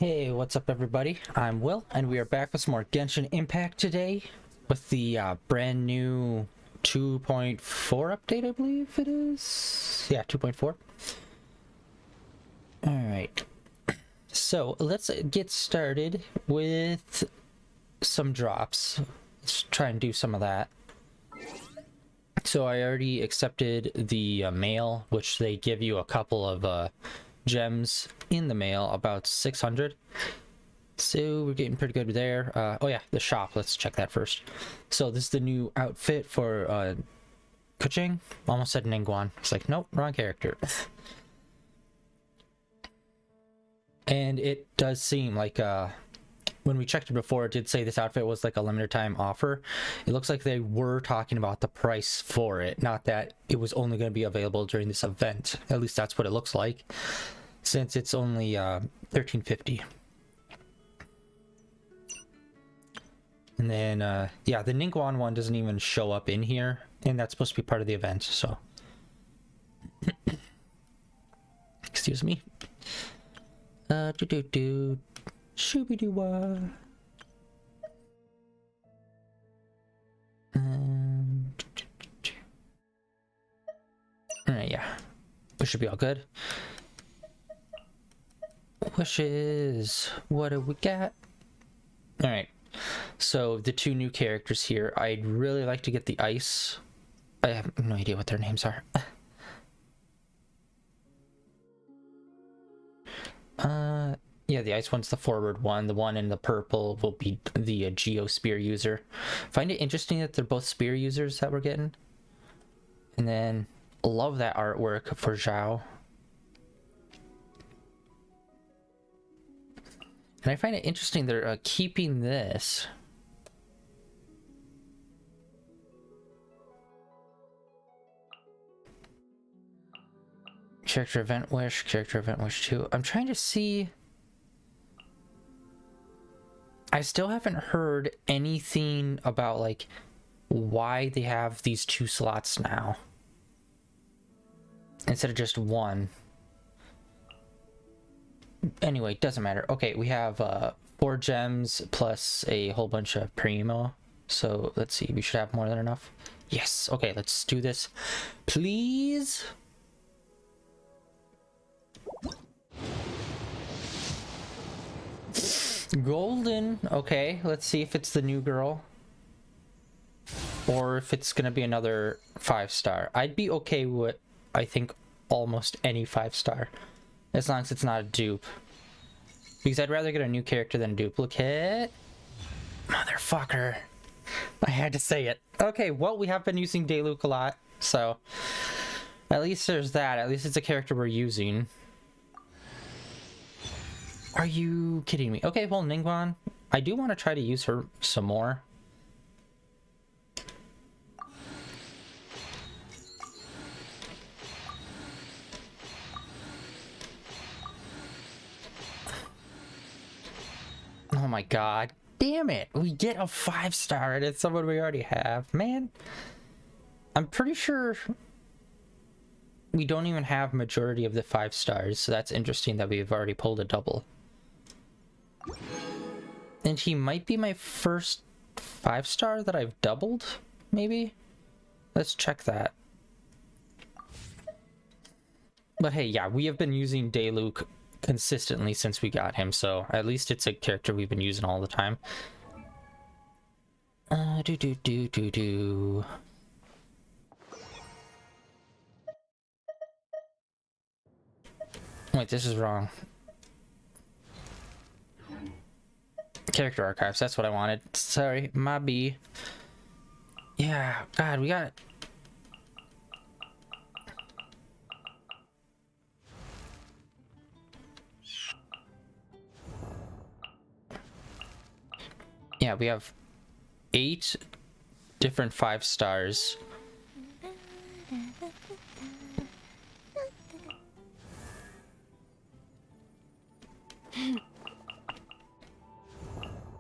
Hey, what's up everybody? I'm Will, and we are back with some more Genshin Impact today with the brand new 2.4 update, I believe it is. Yeah, 2.4. Alright, so let's get started with some drops. Let's try and do some of that. So I already accepted the mail, which they give you a couple of gems in the mail, about 600. So we're getting pretty good there. Oh yeah, the shop, let's check that first. So this is the new outfit for Kuching. Almost said Ningguang. It's like, nope, wrong character. And it does seem like when we checked it before, it did say this outfit was like a limited time offer. It looks like they were talking about the price for it, not that it was only going to be available during this event. At least that's what it looks like, since it's only 1350. And then yeah, the Ningguang one doesn't even show up in here, and that's supposed to be part of the event, so excuse me. Shooby-doo-wah. Alright, yeah. We should be all good. Wishes. What do we got? Alright. So, the two new characters here. I'd really like to get the ice. I have no idea what their names are. Yeah, the ice one's the forward one. The one in the purple will be the Geo Spear user. Find it interesting that they're both spear users that we're getting. And then, love that artwork for Zhao. And I find it interesting they're keeping this. Character event wish 2. I'm trying to see. I still haven't heard anything about like why they have these 2 slots now instead of just one. Anyway, doesn't matter. Okay, we have 4 gems plus a whole bunch of primo. So let's see, we should have more than enough. Yes. Okay, let's do this, please. Golden. Okay, let's see if it's the new girl or if it's gonna be another 5-star. I'd be okay with, I think, almost any 5-star as long as it's not a dupe, because I'd rather get a new character than a duplicate. Motherfucker, I had to say it. Okay, well, we have been using Dayluk a lot, so at least there's that. At least it's a character we're using. Are you kidding me? Okay, well, Ningguang, I do want to try to use her some more. Oh my god. Damn it. We get a 5-star and it's someone we already have. Man. I'm pretty sure we don't even have majority of the 5 stars, so that's interesting that we've already pulled a double. And he might be my first 5-star that I've doubled, maybe? Let's check that. But hey, yeah, we have been using Dayluk consistently since we got him, so at least it's a character we've been using all the time. Wait, this is wrong. Character archives, that's what I wanted. Sorry, my B. Yeah, God, we got... Yeah, we have 8 different 5-stars.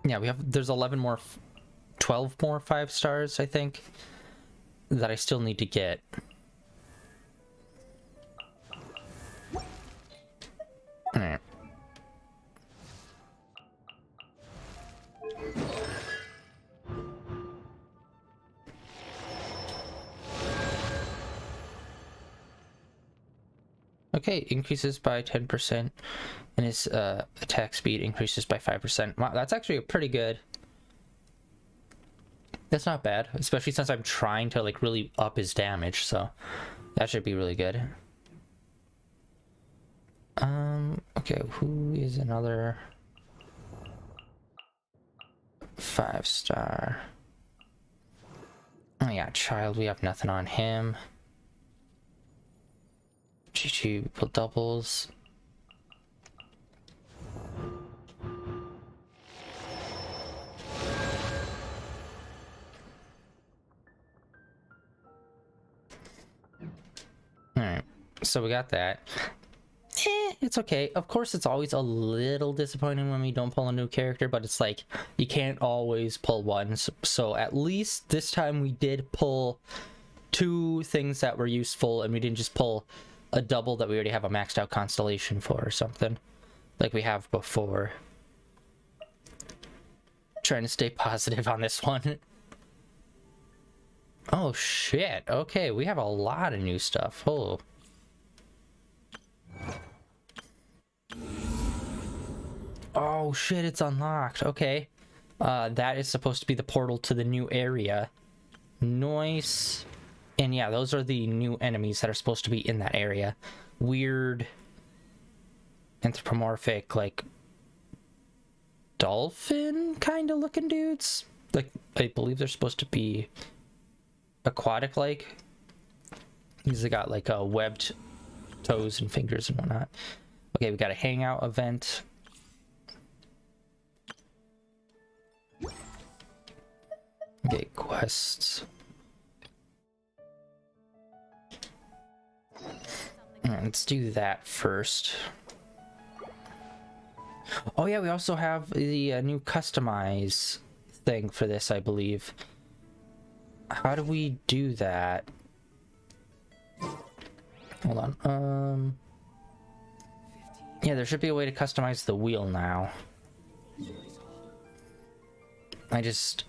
Yeah, there's 11 more, 12 more 5-stars, I think, that I still need to get. Alright. Okay, increases by 10%, and his attack speed increases by 5%. Wow, that's actually a pretty good. That's not bad, especially since I'm trying to like really up his damage, so that should be really good. Okay, who is another 5-star? Oh yeah, child, we have nothing on him. GG doubles. Alright, so we got that. It's okay. Of course, it's always a little disappointing when we don't pull a new character, but it's like, you can't always pull one. So at least this time we did pull 2 things that were useful, and we didn't just pull a double that we already have a maxed out constellation for or something, like we have before. Trying to stay positive on this one. Oh shit, okay, we have a lot of new stuff. Oh. Oh shit, it's unlocked. Okay. That is supposed to be the portal to the new area. Noise. And yeah, those are the new enemies that are supposed to be in that area. Weird anthropomorphic, like dolphin kind of looking dudes. Like, I believe they're supposed to be aquatic like. These have got like webbed toes and fingers and whatnot. Okay, we got a hangout event. Okay, quests. Alright, let's do that first. Oh yeah, we also have the new customize thing for this, I believe. How do we do that? Hold on. Yeah, there should be a way to customize the wheel now.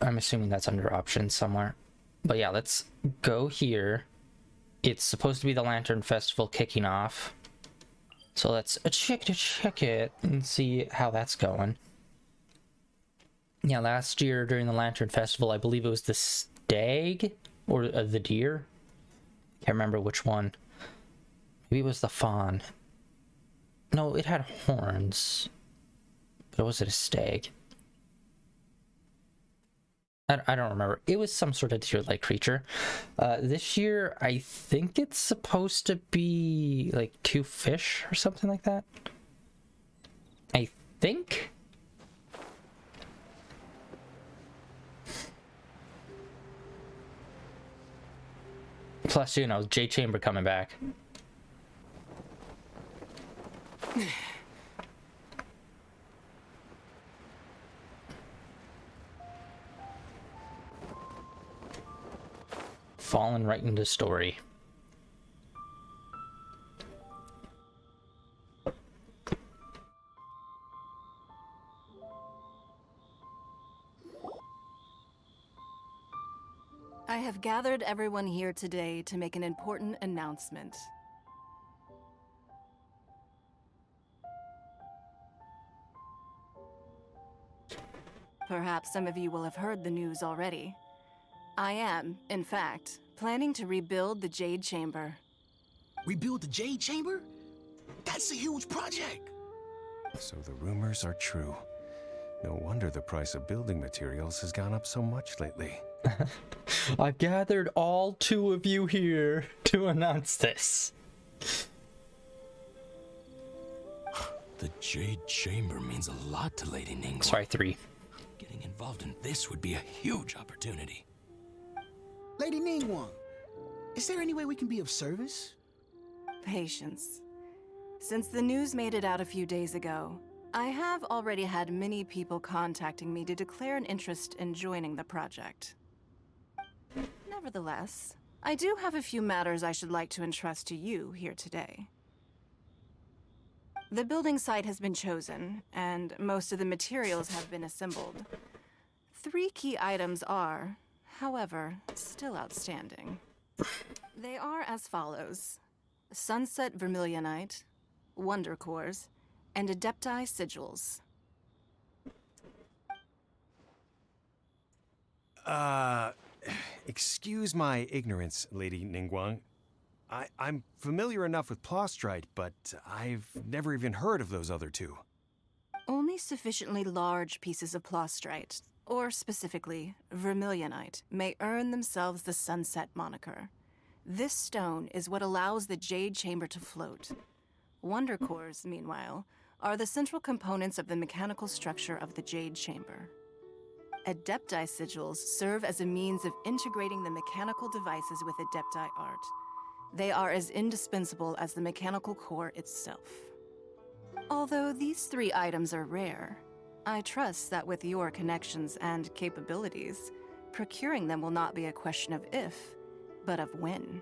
I'm assuming that's under options somewhere. But yeah, let's go here. It's supposed to be the Lantern Festival kicking off. So let's check it and see how that's going. Yeah, last year during the Lantern Festival, I believe it was the stag or the deer. Can't remember which one. Maybe it was the fawn. No, it had horns. But was it a stag? I don't remember. It was some sort of deer-like creature. This year, I think it's supposed to be like 2 fish or something like that. I think. Plus, you know, J Chamber coming back. Fallen right into story. I have gathered everyone here today to make an important announcement. Perhaps some of you will have heard the news already. I am, in fact, planning to rebuild the Jade Chamber. Rebuild the Jade Chamber? That's a huge project! So the rumors are true. No wonder the price of building materials has gone up so much lately. I've gathered all 2 of you here to announce this. The Jade Chamber means a lot to Lady Ningguang. Sorry, 3. Getting involved in this would be a huge opportunity. Lady Ningguang, is there any way we can be of service? Patience. Since the news made it out a few days ago, I have already had many people contacting me to declare an interest in joining the project. Nevertheless, I do have a few matters I should like to entrust to you here today. The building site has been chosen, and most of the materials have been assembled. 3 key items are, however, still outstanding. They are as follows: Sunset Vermilionite, Wonder Cores, and Adepti Sigils. Excuse my ignorance, Lady Ningguang. I'm familiar enough with Plostrite, but I've never even heard of those other two. Only sufficiently large pieces of Plostrite, or specifically Vermilionite, may earn themselves the Sunset moniker. This stone is what allows the Jade Chamber to float. Wonder Cores, meanwhile, are the central components of the mechanical structure of the Jade Chamber. Adepti Sigils serve as a means of integrating the mechanical devices with Adepti art. They are as indispensable as the mechanical core itself. Although these three items are rare, I trust that with your connections and capabilities, procuring them will not be a question of if, but of when.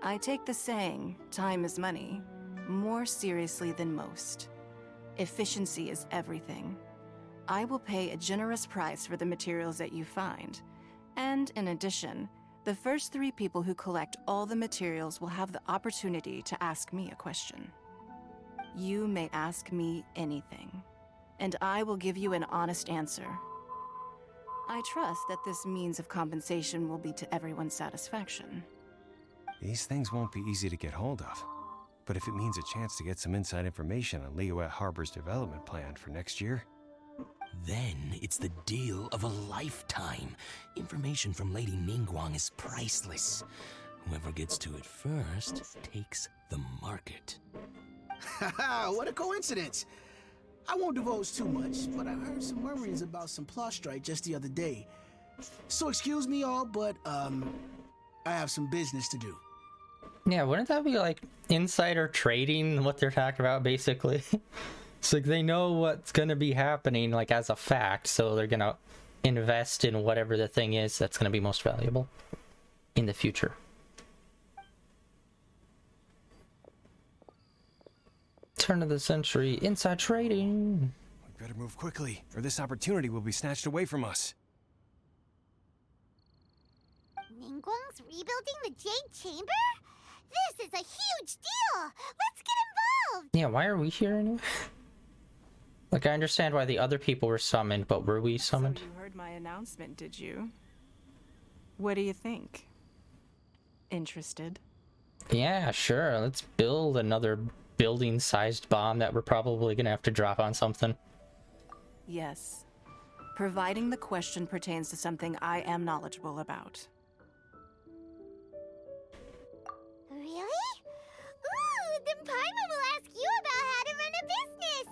I take the saying, time is money, more seriously than most. Efficiency is everything. I will pay a generous price for the materials that you find, and in addition, the first 3 people who collect all the materials will have the opportunity to ask me a question. You may ask me anything, and I will give you an honest answer. I trust that this means of compensation will be to everyone's satisfaction. These things won't be easy to get hold of. But if it means a chance to get some inside information on Liyuet Harbor's development plan for next year... Then it's the deal of a lifetime. Information from Lady Ningguang is priceless. Whoever gets to it first takes the market. Haha, what a coincidence! I won't divulge too much, but I heard some murmurings about some Plostrite just the other day. So excuse me all, but I have some business to do. Yeah, wouldn't that be like insider trading, what they're talking about, basically? It's like they know what's gonna be happening, like, as a fact, so they're gonna invest in whatever the thing is that's gonna be most valuable in the future. Turn of the century, inside trading. We better move quickly, or this opportunity will be snatched away from us. Ningguang's rebuilding the Jade Chamber? This is a huge deal! Let's get involved! Yeah, why are we here anyway? Like, I understand why the other people were summoned, but were we summoned? So you heard my announcement, did you? What do you think? Interested? Yeah, sure. Let's build another building-sized bomb that we're probably gonna have to drop on something. Yes. Providing the question pertains to something I am knowledgeable about. Really? Ooh, then Paimon will ask you about how to run a business!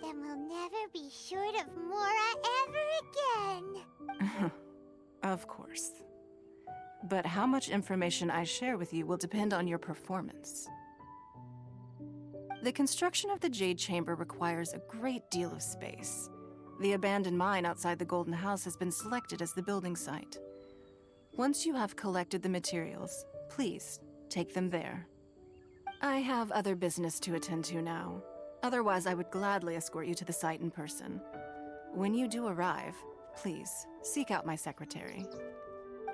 Then we'll never be short of Mora ever again. Of course. But how much information I share with you will depend on your performance. The construction of the Jade Chamber requires a great deal of space. The abandoned mine outside the Golden House has been selected as the building site. Once you have collected the materials, please take them there. I have other business to attend to now. Otherwise, I would gladly escort you to the site in person. When you do arrive, please seek out my secretary.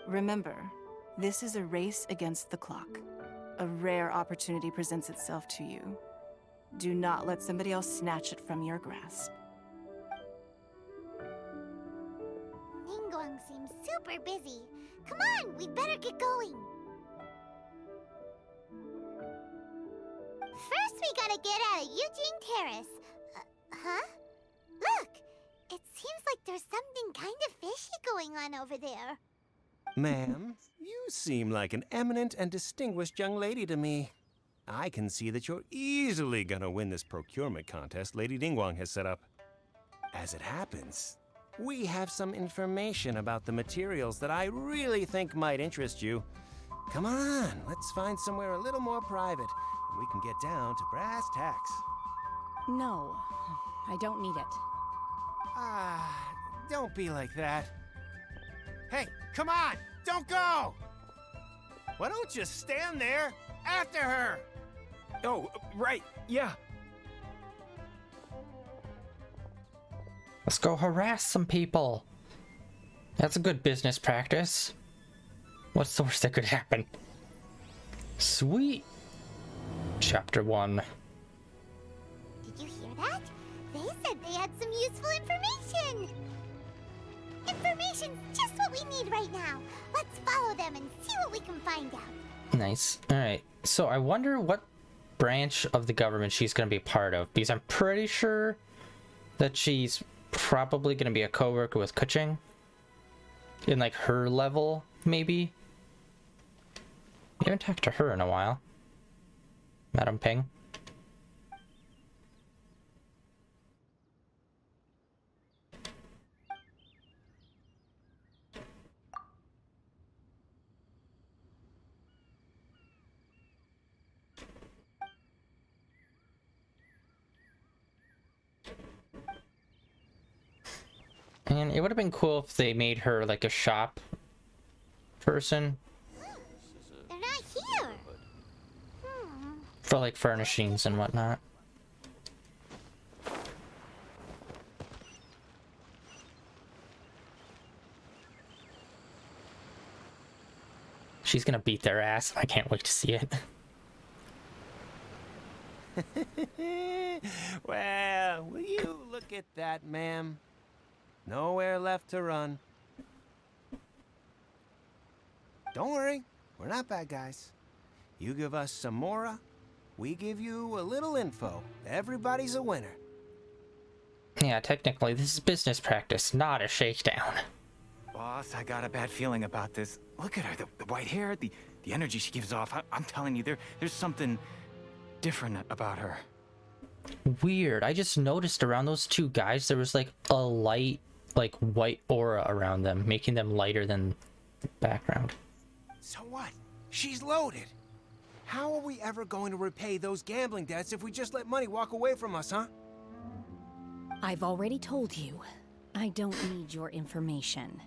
Remember, this is a race against the clock. A rare opportunity presents itself to you. Do not let somebody else snatch it from your grasp. Ningguang seems super busy. Come on, we better get going. First, we gotta get out of Eugene Terrace. Huh? Look! It seems like there's something kind of fishy going on over there. Ma'am, you seem like an eminent and distinguished young lady to me. I can see that you're easily gonna win this procurement contest Lady Ningguang has set up. As it happens, we have some information about the materials that I really think might interest you. Come on, let's find somewhere a little more private, and we can get down to brass tacks. No, I don't need it. Ah, don't be like that. Hey, come on, don't go! Why don't you stand there after her? Oh, right, yeah. Let's go harass some people. That's a good business practice. What's the worst that could happen? Sweet. Chapter 1. Did you hear that? They said they had some useful information. Information's just what we need right now. Let's follow them and see what we can find out. Nice. Alright. So I wonder what branch of the government she's going to be part of. Because I'm pretty sure that she's probably going to be a co-worker with Kuching. In like her level, maybe. We haven't talked to her in a while. Madam Ping. And it would have been cool if they made her like a shop person They're not here. for like furnishings and whatnot. She's gonna beat their ass. I can't wait to see it. Well, will you look at that, ma'am? Nowhere left to run. Don't worry, we're not bad guys. You give us some mora, we give you a little info. Everybody's a winner. Yeah, technically this is business practice, not a shakedown. Boss, I got a bad feeling about this. Look at her, the white hair, the energy she gives off. I'm telling you, there's something different about her. Weird. I just noticed around those two guys there was like a light, like white aura around them, making them lighter than the background. So what? She's loaded. How are we ever going to repay those gambling debts if we just let money walk away from us, huh? I've already told you. I don't need your information.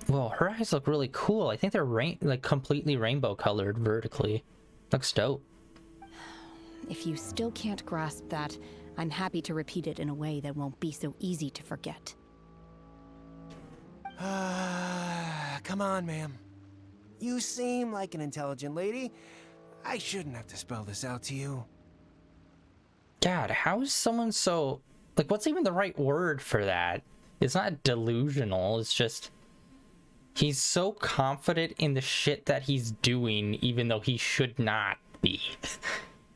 Well, her eyes look really cool. I think they're like completely rainbow colored vertically. Looks dope. If you still can't grasp that, I'm happy to repeat it in a way that won't be so easy to forget. Come on, ma'am. You seem like an intelligent lady. I shouldn't have to spell this out to you. God, how is someone so... Like, what's even the right word for that? It's not delusional, it's just... He's so confident in the shit that he's doing, even though he should not be.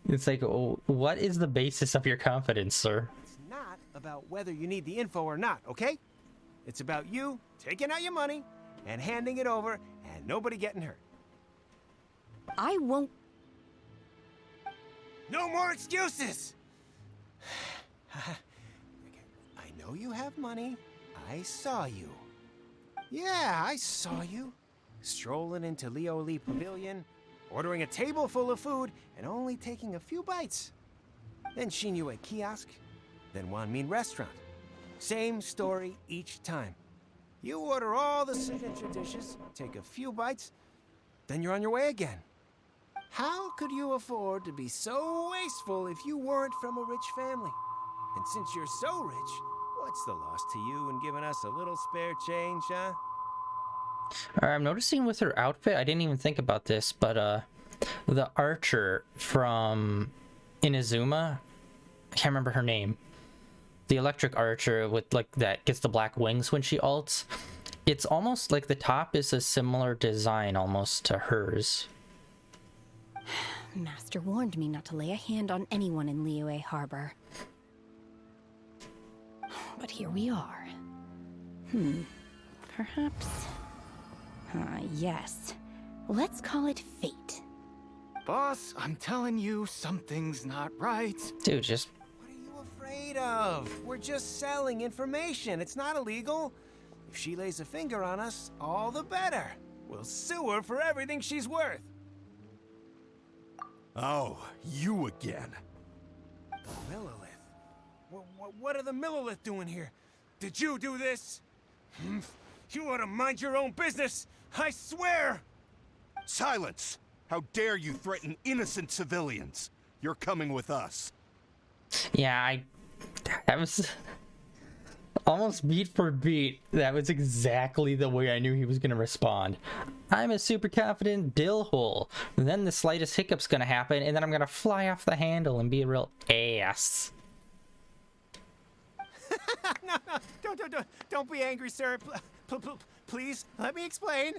It's like, oh, what is the basis of your confidence, sir? It's not about whether you need the info or not, okay? It's about you taking out your money and handing it over and nobody getting hurt. I won't... No more excuses! I know you have money. I saw you. Yeah, I saw you. Strolling into Leo Lee Pavilion, ordering a table full of food, and only taking a few bites. Then Shinue Kiosk, then Wanmin Restaurant. Same story each time. You order all the signature dishes, take a few bites, then you're on your way again. How could you afford to be so wasteful if you weren't from a rich family? And since you're so rich, what's the loss to you in giving us a little spare change, huh? I'm noticing with her outfit, I didn't even think about this, but the archer from Inazuma, I can't remember her name. The electric archer with like that gets the black wings when she ults. It's almost like the top is a similar design almost to hers. Master warned me not to lay a hand on anyone in Liyue Harbor. But here we are. Perhaps... yes. Let's call it fate. Boss, I'm telling you, something's not right. Dude, just... What are you afraid of? We're just selling information. It's not illegal. If she lays a finger on us, all the better. We'll sue her for everything she's worth. Oh, you again. The Millilith. What are the Millilith doing here? Did you do this? You ought to mind your own business. I swear! Silence! How dare you threaten innocent civilians? You're coming with us. Yeah, that was... Almost beat for beat. That was exactly the way I knew he was going to respond. I'm a super confident dill hole. And then the slightest hiccup's going to happen, and then I'm going to fly off the handle and be a real ass. No, don't be angry, sir. Please, let me explain.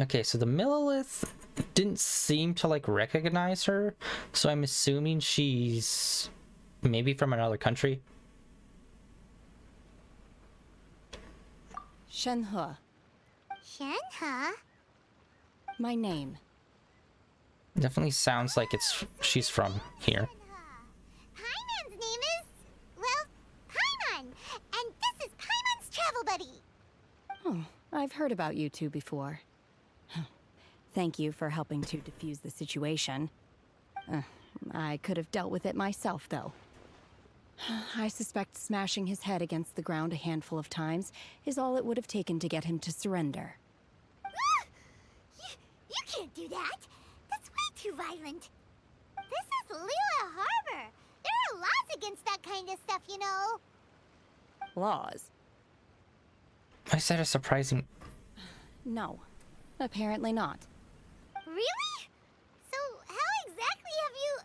Okay, so the Millilith didn't seem to like recognize her, so I'm assuming she's maybe from another country. Shenhe, Shenhe? my name. Definitely sounds like she's from here. Paimon's name is, well, Paimon. And this is Paimon's travel buddy. Oh, I've heard about you two before. Thank you for helping to defuse the situation. I could have dealt with it myself, though. I suspect smashing his head against the ground a handful of times is all it would have taken to get him to surrender. You can't do that. That's way too violent. This is Lila Harbor. There are laws against that kind of stuff, you know. Laws? I said a surprising... No, apparently not. Really? So how exactly have you...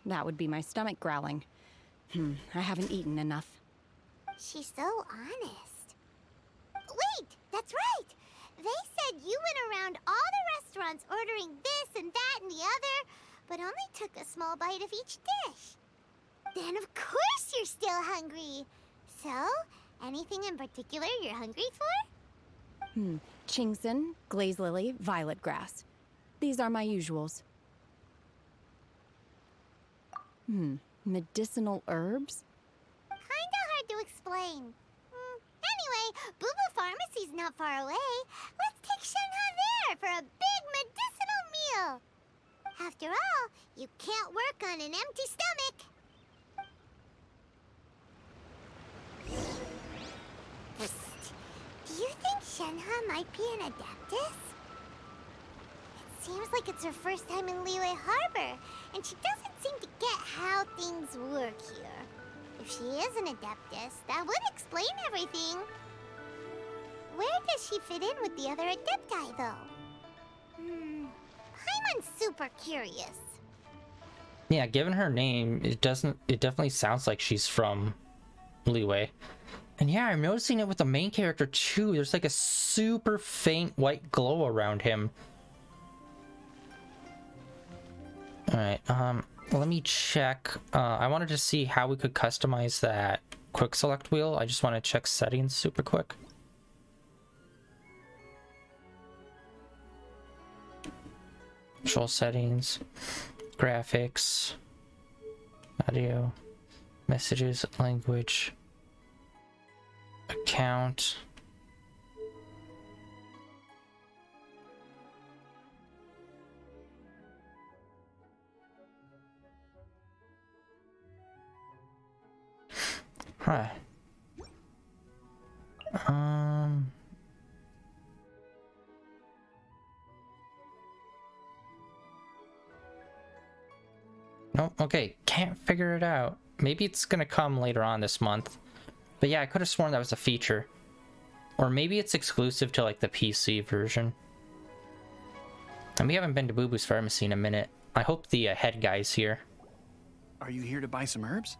That would be my stomach growling. I haven't eaten enough. She's so honest. Wait, that's right. They said you went around all the restaurants ordering this and that and the other, but only took a small bite of each dish. Then of course you're still hungry. So, anything in particular you're hungry for? Chingson, glaze lily, violet grass. These are my usuals. Medicinal herbs? Kinda hard to explain. Anyway, Boo Boo Pharmacy's not far away. Let's take Shenhe there for a big medicinal meal. After all, you can't work on an empty stomach. Psst. Do you think Shenhe might be an Adeptus? It seems like it's her first time in Liyue Harbor, and she doesn't seem to get how things work here. If she is an Adeptus, that would explain everything. Where does she fit in with the other Adepti, though? Paimon's super curious. Yeah, given her name, it definitely sounds like she's from Liyue. And yeah, I'm noticing it with the main character too. There's like a super faint white glow around him. Alright, let me check. I wanted to see how we could customize that quick select wheel. I just want to check settings super quick. Control settings, graphics, audio, messages, language, account. Huh. Nope, okay, can't figure it out. Maybe it's gonna come later on this month. But yeah, I could have sworn that was a feature. Or maybe it's exclusive to like the PC version. And we haven't been to Boo Boo's Pharmacy in a minute. I hope the head guy's here. Are you here to buy some herbs?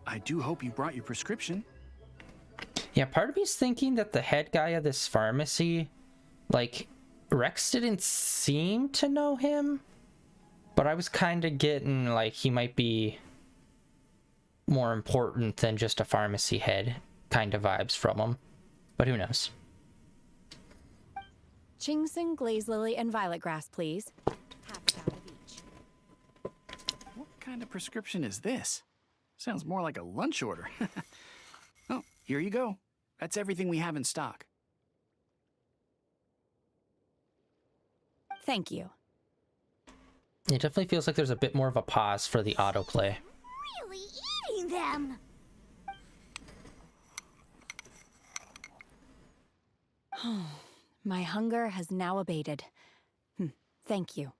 I do hope you brought your prescription. Yeah, part of me's thinking that the head guy of this pharmacy, like, Rex didn't seem to know him, but I was kind of getting like he might be more important than just a pharmacy head kind of vibes from him, but who knows. Chingson, glaze lily, and violet grass, please. Half a pound of each. What kind of prescription is this? Sounds more like a lunch order. Oh, here you go. That's everything we have in stock. Thank you. It definitely feels like there's a bit more of a pause for the autoplay. Really eating them. My hunger has now abated. Thank you.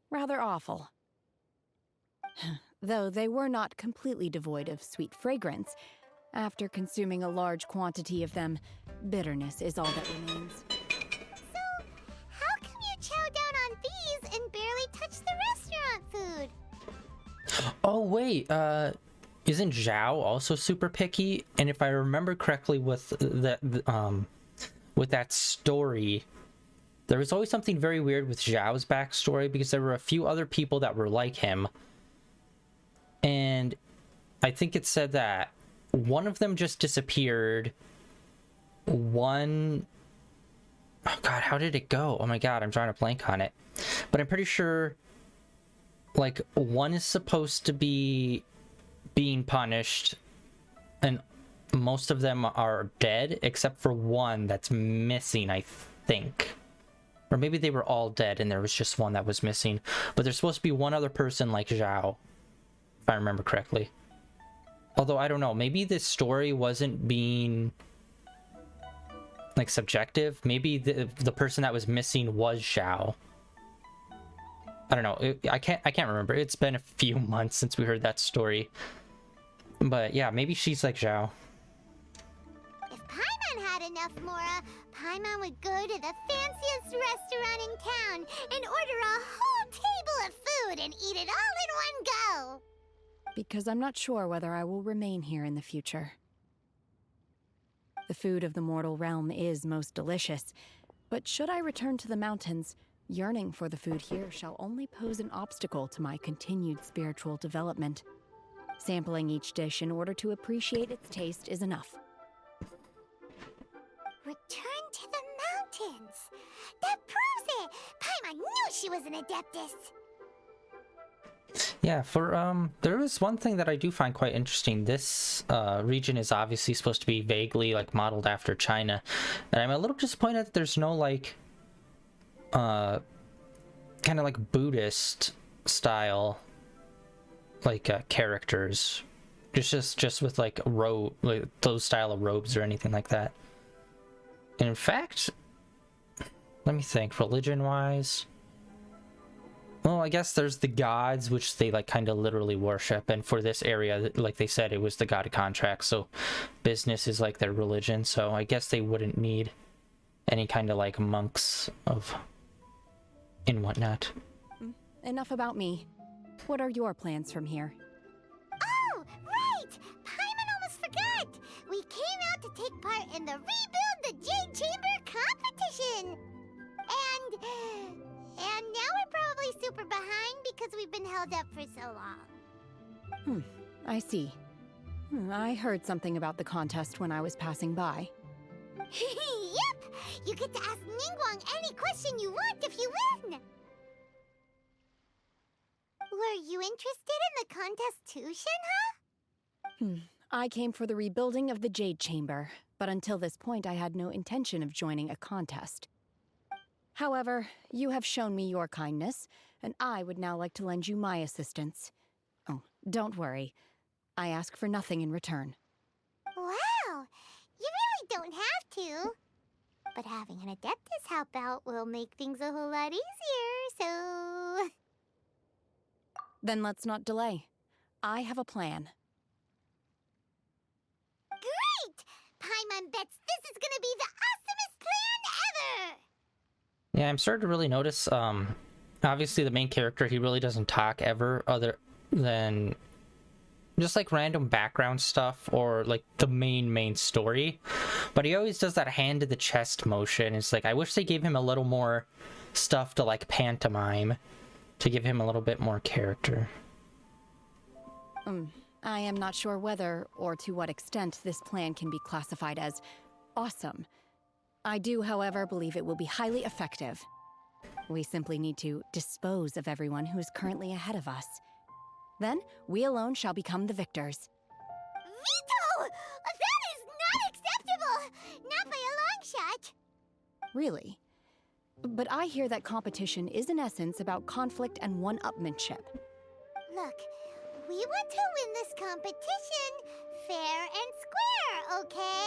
Rather awful. Though they were not completely devoid of sweet fragrance. After consuming a large quantity of them, bitterness is all that remains. So, how come you chow down on these and barely touch the restaurant food? Oh wait, isn't Zhao also super picky? And if I remember correctly, with that story, there was always something very weird with Zhao's backstory, because there were a few other people that were like him, and I think it said that one of them just disappeared. Oh god, how did it go? Oh my god, I'm drawing a blank on it. But I'm pretty sure, like, one is supposed to be being punished, and most of them are dead, except for one that's missing, I think. Or maybe they were all dead and there was just one that was missing. But there's supposed to be one other person like Zhao, if I remember correctly. Although, I don't know, maybe this story wasn't being, like, subjective. Maybe the person that was missing was Zhao. I don't know. I can't remember. It's been a few months since we heard that story. But yeah, maybe she's like Zhao. If Paimon had enough Mora, Paimon would go to the fanciest restaurant in town and order a whole table of food and eat it all in one go. Because I'm not sure whether I will remain here in the future. The food of the mortal realm is most delicious, but should I return to the mountains, yearning for the food here shall only pose an obstacle to my continued spiritual development. Sampling each dish in order to appreciate its taste is enough. Return to the mountains. That proves it. Paimon knew she was an Adeptus. Yeah, there is one thing that I do find quite interesting. This region is obviously supposed to be vaguely, like, modeled after China, and I'm a little disappointed that there's no, like, kind of like Buddhist style, like, characters, just with like like those style of robes or anything like that. And in fact, let me think, religion wise, well, I guess there's the gods, which they, like, kind of literally worship, and for this area, like they said, it was the god of contracts, so business is like their religion, so I guess they wouldn't need any kind of, like, monks and whatnot. Enough about me. What are your plans from here? Oh, right! Paimon almost forgot! We came out to take part in the Rebuild the Jade Chamber competition! And now we're probably super behind because we've been held up for so long. I see. I heard something about the contest when I was passing by. Yep! You get to ask Ningguang any question you want if you win! Were you interested in the contest too, Shenhe? I came for the rebuilding of the Jade Chamber, but until this point I had no intention of joining a contest. However, you have shown me your kindness, and I would now like to lend you my assistance. Oh, don't worry. I ask for nothing in return. Wow! You really don't have to. But having an Adeptus help out will make things a whole lot easier, so... Then let's not delay. I have a plan. Great! Paimon bets this is gonna be the awesomest plan ever! Yeah, I'm starting to really notice, obviously the main character, he really doesn't talk ever, other than just, like, random background stuff or, like, the main story. But he always does that hand to the chest motion. It's like, I wish they gave him a little more stuff to, like, pantomime, to give him a little bit more character. I am not sure whether or to what extent this plan can be classified as awesome. I do, however, believe it will be highly effective. We simply need to dispose of everyone who is currently ahead of us. Then, we alone shall become the victors. Veto! That is not acceptable! Not by a long shot! Really? But I hear that competition is in essence about conflict and one-upmanship. Look, we want to win this competition fair and square, okay?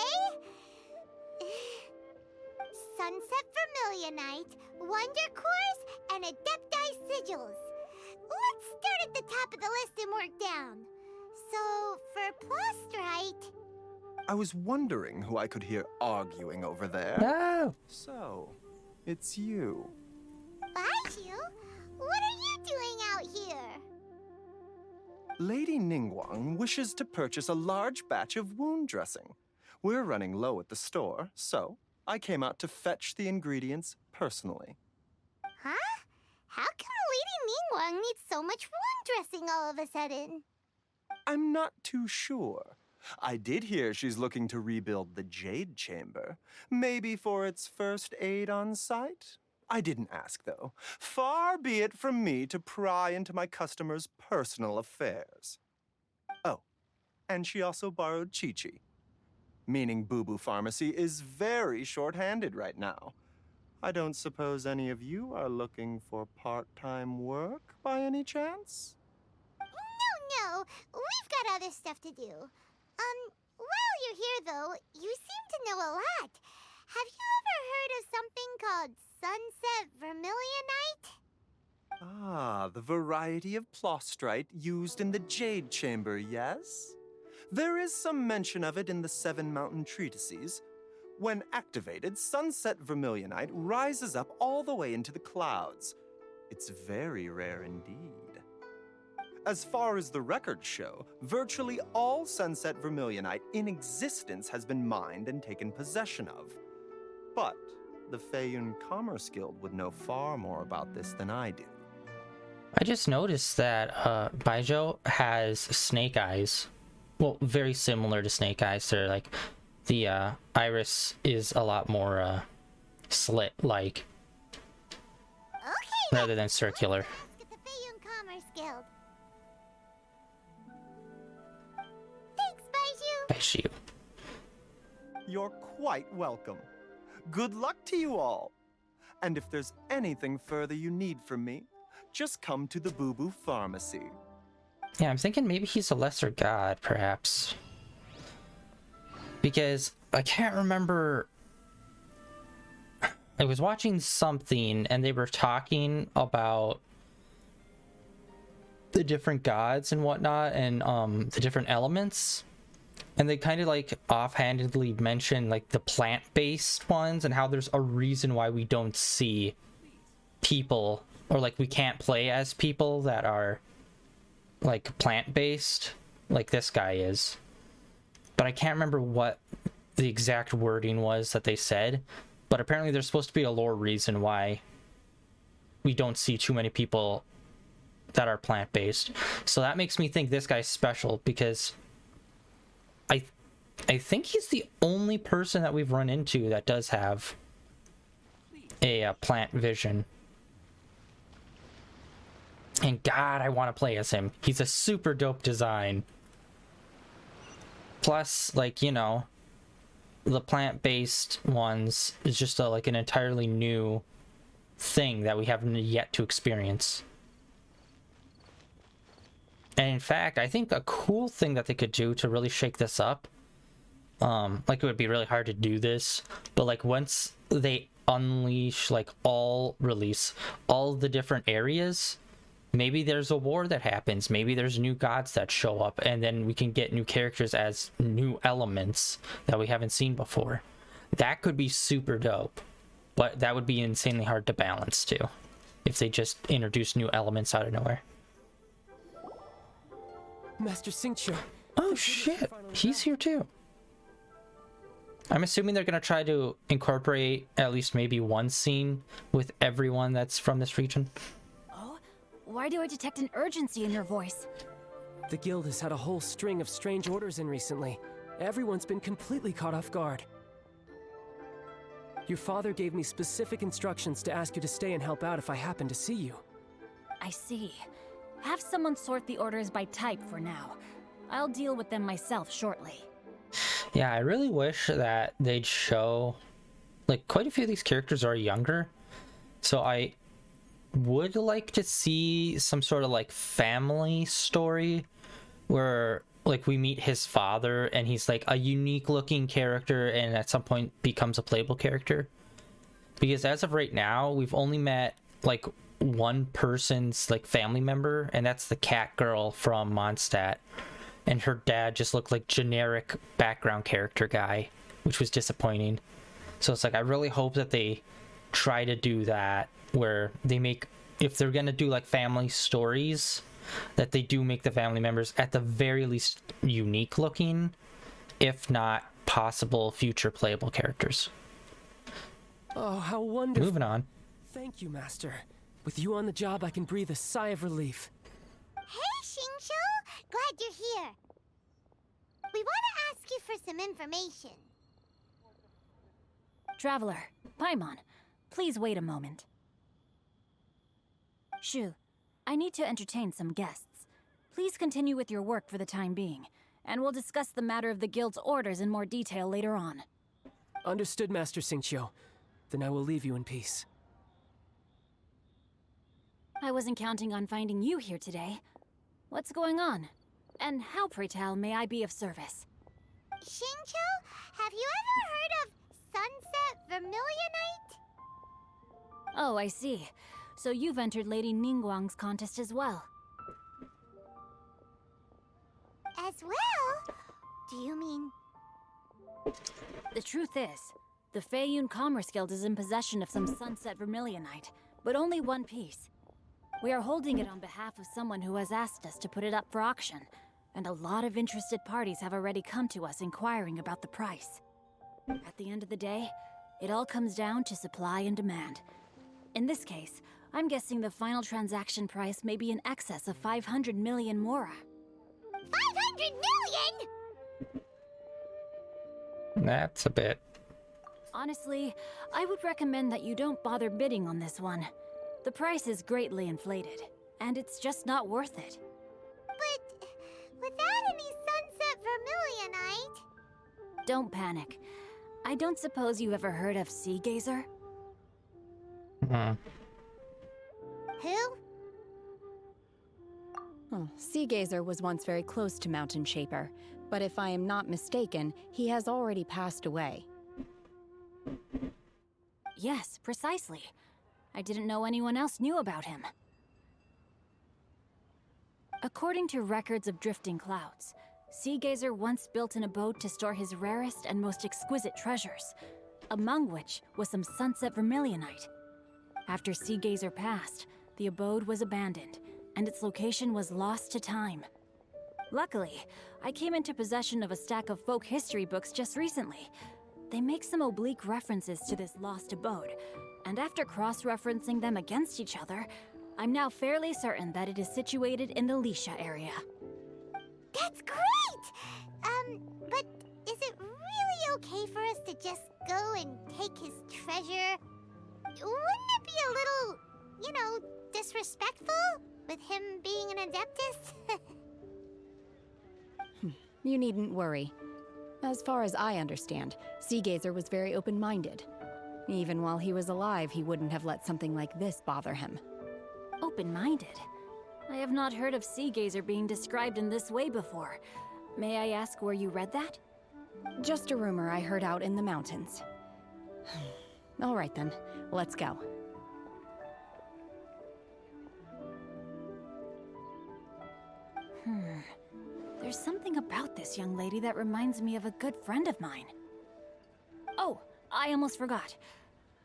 Sunset Vermilionite, Wonder Cores, and Adepti Sigils. Let's start at the top of the list and work down. So, for Plostrite... I was wondering who I could hear arguing over there. No! So, it's you. Baiju? What are you doing out here? Lady Ningguang wishes to purchase a large batch of wound dressing. We're running low at the store, so I came out to fetch the ingredients personally. Huh? How come Lady Ningguang needs so much wound dressing all of a sudden? I'm not too sure. I did hear she's looking to rebuild the Jade Chamber. Maybe for its first aid on site? I didn't ask, though. Far be it from me to pry into my customers' personal affairs. Oh, and she also borrowed Chi-Chi. Meaning Boo Boo Pharmacy is very short-handed right now. I don't suppose any of you are looking for part-time work by any chance? No, we've got other stuff to do. While you're here, though, you seem to know a lot. Have you ever heard of something called Sunset Vermilionite? Ah, the variety of plostrite used in the Jade Chamber, yes? There is some mention of it in the Seven Mountain Treatises. When activated, Sunset Vermilionite rises up all the way into the clouds. It's very rare indeed. As far as the records show, virtually all Sunset Vermilionite in existence has been mined and taken possession of. But the Feiyun Commerce Guild would know far more about this than I do. I just noticed that Baijo has snake eyes. Well, very similar to snake eyes. They're like, the iris is a lot more slit-like, Okay, rather than circular. let's get the Feiyun Commerce Guild. Thanks, Baiju. Baiju. You're quite welcome. Good luck to you all. And if there's anything further you need from me, just come to the Boo Boo Pharmacy. Yeah, I'm thinking maybe he's a lesser god, perhaps. Because I can't remember. I was watching something and they were talking about the different gods and whatnot and the different elements. And they kind of like offhandedly mentioned like the plant-based ones and how there's a reason why we don't see people, or like we can't play as people that are like plant-based, like this guy is. But I can't remember what the exact wording was that they said. But apparently there's supposed to be a lore reason why we don't see too many people that are plant-based. So that makes me think this guy's special, because I think he's the only person that we've run into that does have a plant vision. And God, I want to play as him. He's a super dope design. Plus, like, you know, the plant-based ones is just like an entirely new thing that we haven't yet to experience. And in fact, I think a cool thing that they could do to really shake this up, like it would be really hard to do this, but like once they unleash, like release all the different areas, maybe there's a war that happens, maybe there's new gods that show up, and then we can get new characters as new elements that we haven't seen before. That could be super dope, but that would be insanely hard to balance too, if they just introduce new elements out of nowhere. Master Xingqiu. Oh shit, he's here too. I'm assuming they're gonna try to incorporate at least maybe one scene with everyone that's from this region. Oh, why do I detect an urgency in your voice? The guild has had a whole string of strange orders in recently. Everyone's been completely caught off guard. Your father gave me specific instructions to ask you to stay and help out if I happen to see you. I see. Have someone sort the orders by type for now. I'll deal with them myself shortly. Yeah, I really wish that they'd show, like, quite a few of these characters are younger, so I would like to see some sort of like family story where like we meet his father and he's like a unique looking character and at some point becomes a playable character. because as of right now, we've only met like one person's like family member, and that's the cat girl from Mondstadt, and her dad just looked like generic background character guy, which was disappointing. So it's like I really hope that they try to do that, where they make, if they're gonna do like family stories, that they do make the family members at the very least unique looking, if not possible future playable characters. Oh, how wonderful. Moving on. Thank you, Master. With you on the job, I can breathe a sigh of relief. Hey, Xingqiu! Glad you're here. We want to ask you for some information. Traveler, Paimon, please wait a moment. Shu, I need to entertain some guests. Please continue with your work for the time being, and we'll discuss the matter of the Guild's orders in more detail later on. Understood, Master Xingqiu. Then I will leave you in peace. I wasn't counting on finding you here today. What's going on? And how, pray tell, may I be of service? Xingqiu, have you ever heard of Sunset Vermilionite? Oh, I see. So you've entered Lady Ningguang's contest as well. As well? Do you mean... The truth is, the Feiyun Commerce Guild is in possession of some Sunset Vermilionite, but only one piece. We are holding it on behalf of someone who has asked us to put it up for auction, and a lot of interested parties have already come to us inquiring about the price. At the end of the day, it all comes down to supply and demand. In this case, I'm guessing the final transaction price may be in excess of 500 million mora. 500 million?! That's a bit. Honestly, I would recommend that you don't bother bidding on this one. The price is greatly inflated, and it's just not worth it. But without any Sunset Vermilionite... Don't panic. I don't suppose you ever heard of Sea Gazer? Who? Oh, Sea Gazer was once very close to Mountain Shaper, but if I am not mistaken, he has already passed away. Yes, precisely. I didn't know anyone else knew about him. According to records of drifting clouds, Sea Gazer once built an abode to store his rarest and most exquisite treasures, among which was some Sunset Vermilionite. After Sea Gazer passed, the abode was abandoned, and its location was lost to time. Luckily, I came into possession of a stack of folk history books just recently. They make some oblique references to this lost abode, and after cross-referencing them against each other, I'm now fairly certain that it is situated in the Lisha area. That's great! But is it really okay for us to just go and take his treasure? Wouldn't it be a little, you know, disrespectful with him being an Adeptus? You needn't worry. As far as I understand, Sea Gazer was very open-minded. Even while he was alive, he wouldn't have let something like this bother him. Open-minded? I have not heard of Sea Gazer being described in this way before. May I ask where you read that? Just a rumor I heard out in the mountains. All right then, let's go. There's something about this young lady that reminds me of a good friend of mine. Oh, I almost forgot.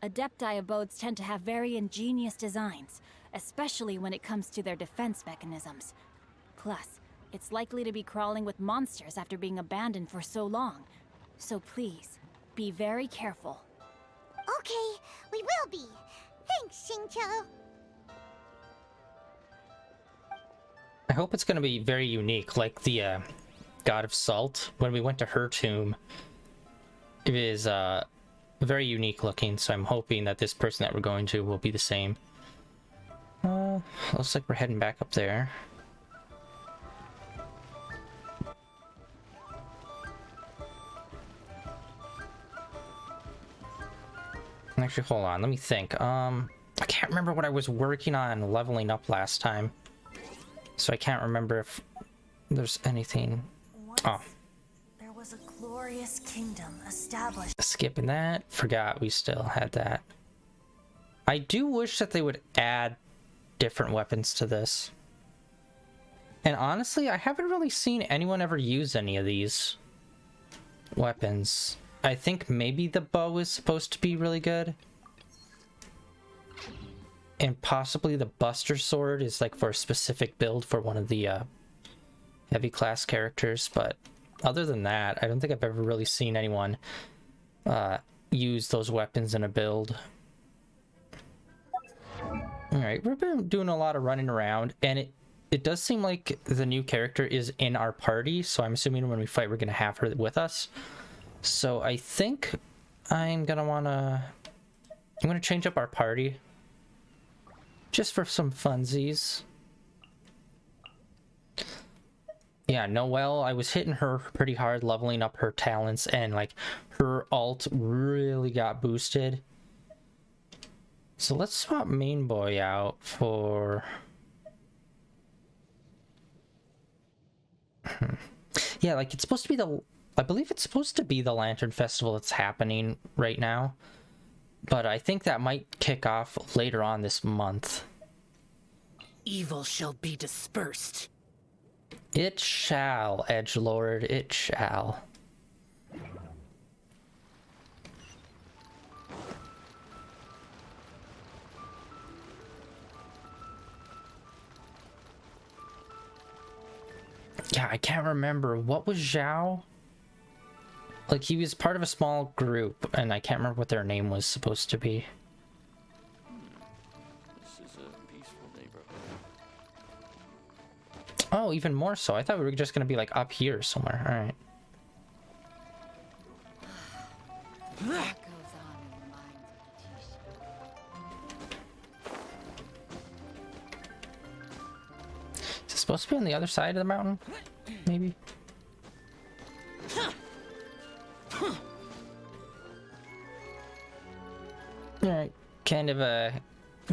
Adepti abodes tend to have very ingenious designs, especially when it comes to their defense mechanisms. Plus, it's likely to be crawling with monsters after being abandoned for so long. So please, be very careful. Okay, we will be. Thanks, Xingqiu. I hope it's going to be very unique, like the God of Salt. When we went to her tomb, it is very unique looking, so I'm hoping that this person that we're going to will be the same. Looks like we're heading back up there. Actually, hold on, let me think. I can't remember what I was working on leveling up last time, so I can't remember if there's anything. Oh, There was a glorious kingdom established. skipping that. Forgot we still had that. I do wish that they would add different weapons to this. And honestly, I haven't really seen anyone ever use any of these weapons. I think maybe the bow is supposed to be really good. And possibly the Buster Sword is like for a specific build for one of the heavy class characters. But other than that, I don't think I've ever really seen anyone use those weapons in a build. Alright, we've been doing a lot of running around, and it does seem like the new character is in our party, so I'm assuming when we fight we're going to have her with us. So I think I'm going to change up our party. Just for some funsies. Yeah, Noelle, I was hitting her pretty hard, leveling up her talents, and like her ult really got boosted. So let's swap Main Boy out for... Yeah, like it's supposed to be I believe it's supposed to be the Lantern Festival that's happening right now. But I think that might kick off later on this month. Evil shall be dispersed. It shall, Edgelord, it shall. Yeah, I can't remember. What was Zhao? Like, he was part of a small group, and I can't remember what their name was supposed to be. This is a peaceful neighborhood. Oh, even more so. I thought we were just going to be, like, up here somewhere. Alright. Is it supposed to be on the other side of the mountain? Maybe? Alright, kind of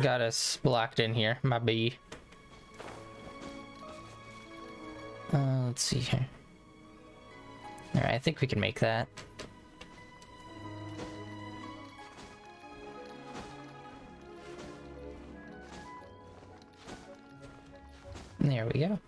got us blocked in here, my bee. Let's see here. Alright, I think we can make that. There we go.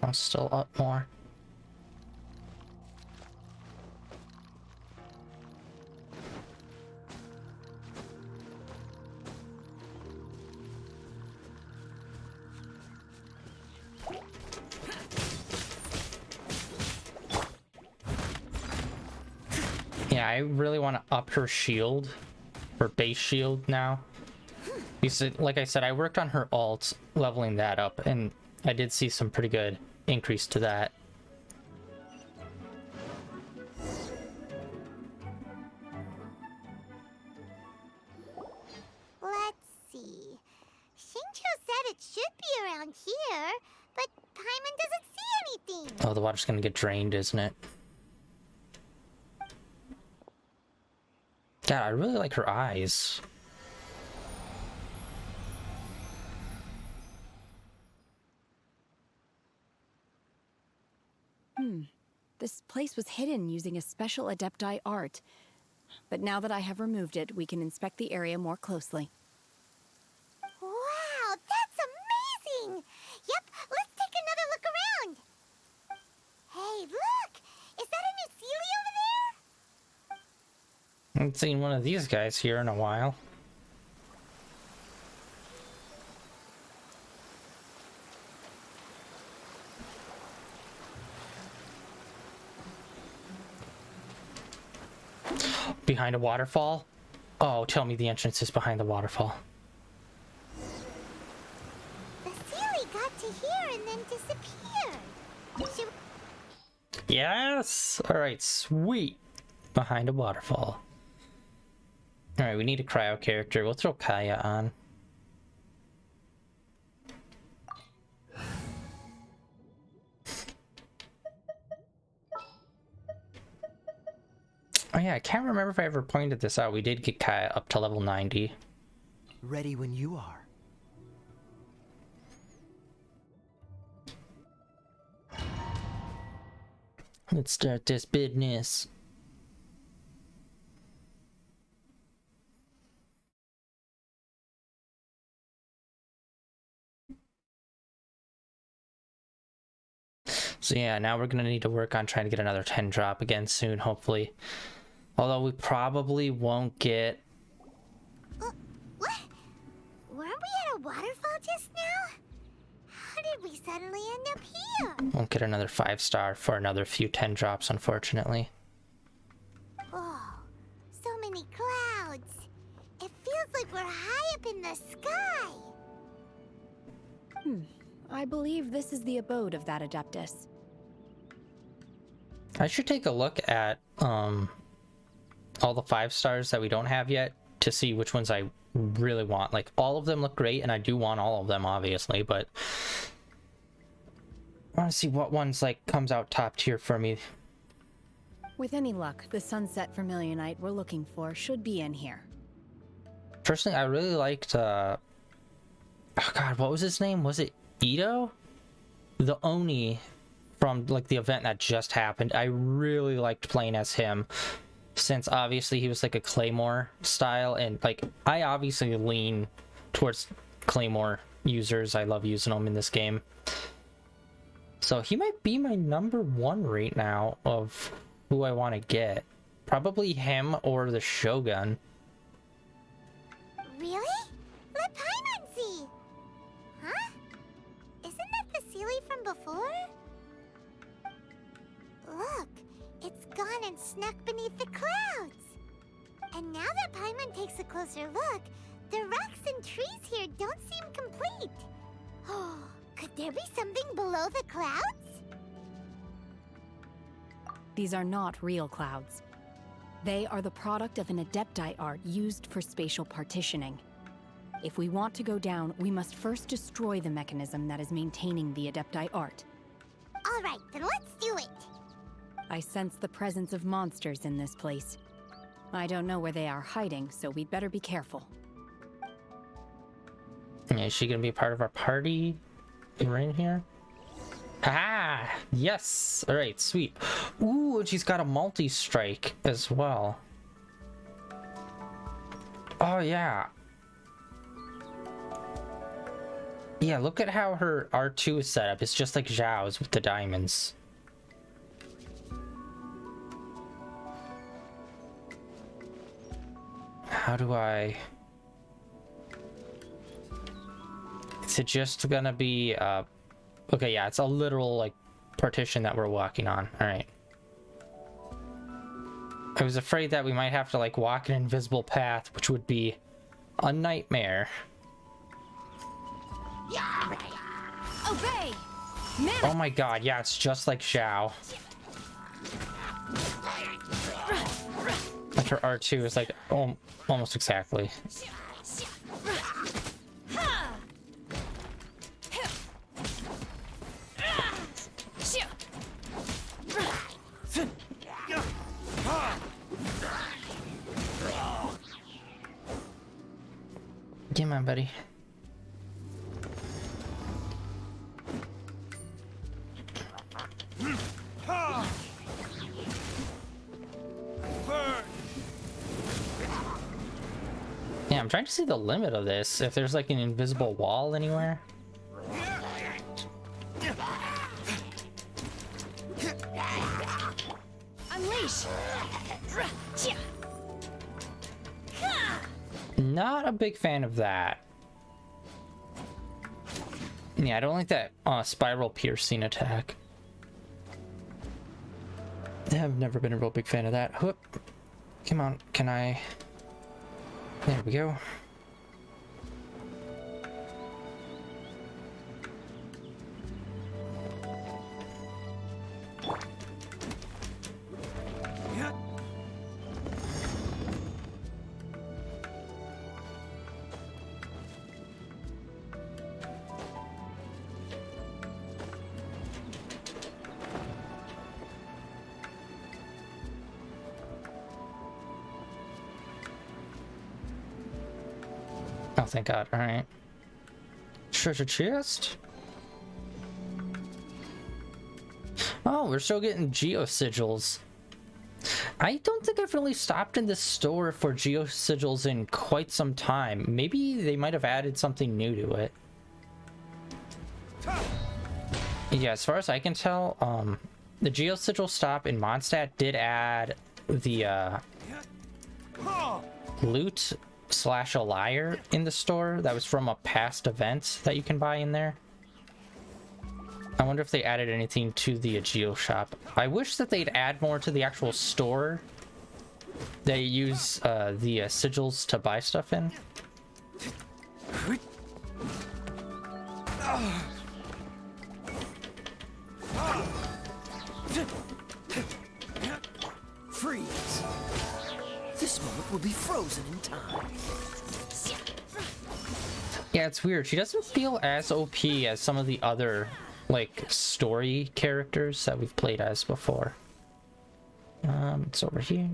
I'm still up more. Yeah, I really want to up her shield, her base shield now. Because, like I said, I worked on her ult, leveling that up, and I did see some pretty good increase to that. Let's see. Shinjo said it should be around here, but Paimon doesn't see anything. Oh, the water's gonna get drained, isn't it? God, I really like her eyes. This place was hidden using a special Adepti art. But now that I have removed it, we can inspect the area more closely. Wow, that's amazing! Yep, let's take another look around. Hey, look! Is that a new Sealy over there? I haven't seen one of these guys here in a while. Behind a waterfall? Oh, tell me the entrance is behind the waterfall. The Sealy got to here and then disappeared. Yes! Alright, sweet. Behind a waterfall. Alright, we need a cryo character. We'll throw Kaya on. Oh yeah, I can't remember if I ever pointed this out. We did get Kaya up to level 90. Ready when you are. Let's start this business. So yeah, now we're gonna need to work on trying to get another 10 drop again soon, hopefully. Although we probably won't get... What? Weren't we at a waterfall just now? How did we suddenly end up here? Won't get another 5-star for another few 10 drops, unfortunately. Oh, so many clouds. It feels like we're high up in the sky. I believe this is the abode of that Adeptus. I should take a look at all the 5-stars that we don't have yet to see which ones I really want. Like, all of them look great, and I do want all of them, obviously, but I want to see what ones, like, comes out top tier for me. With any luck, the Sunset Vermilionite we're looking for should be in here. Personally, I really liked, oh god, what was his name? Was it Ito? The Oni from, like, the event that just happened. I really liked playing as him, since obviously he was like a Claymore style, and like I obviously lean towards Claymore users. I love using them in this game. So he might be my number 1 right now of who I want to get. Probably him or the Shogun. Really? Let Paimon see! Huh? Isn't that the Sealy from before? Look, it's gone and snuck beneath the clouds. And now that Paimon takes a closer look, the rocks and trees here don't seem complete. Oh, could there be something below the clouds? These are not real clouds. They are the product of an Adepti art used for spatial partitioning. If we want to go down, we must first destroy the mechanism that is maintaining the Adepti art. All right, then let's do it. I sense the presence of monsters in this place. I don't know where they are hiding, so we'd better be careful. Yeah, is she gonna be part of our party? Right in here? Ah, yes. All right, sweet. Ooh, and she's got a multi-strike as well. Oh yeah. Yeah, look at how her R2 is set up. It's just like Zhao's with the diamonds. How do I... Is it just gonna be, okay, yeah, it's a literal, like, partition that we're walking on. Alright. I was afraid that we might have to, like, walk an invisible path, which would be a nightmare. Obey! Oh my god, yeah, it's just like Zhao. Like her R2 is like almost exactly. Come on, buddy. Yeah, I'm trying to see the limit of this. If there's like an invisible wall anywhere. Unleash! Not a big fan of that. Yeah, I don't like that spiral piercing attack. I've never been a real big fan of that. Whoop. Come on, can I... There we go. Oh, thank God. All right. Treasure chest. Oh, we're still getting geosigils. I don't think I've really stopped in this store for geosigils in quite some time. Maybe they might have added something new to it. Yeah, as far as I can tell, the geosigil stop in Mondstadt did add the loot / a liar in the store that was from a past event that you can buy in there. I wonder if they added anything to the geo shop. I wish that they'd add more to the actual store. They use the sigils to buy stuff in. Freeze! This moment will be frozen in time. Yeah, it's weird. She doesn't feel as OP as some of the other, like, story characters that we've played as before. It's over here.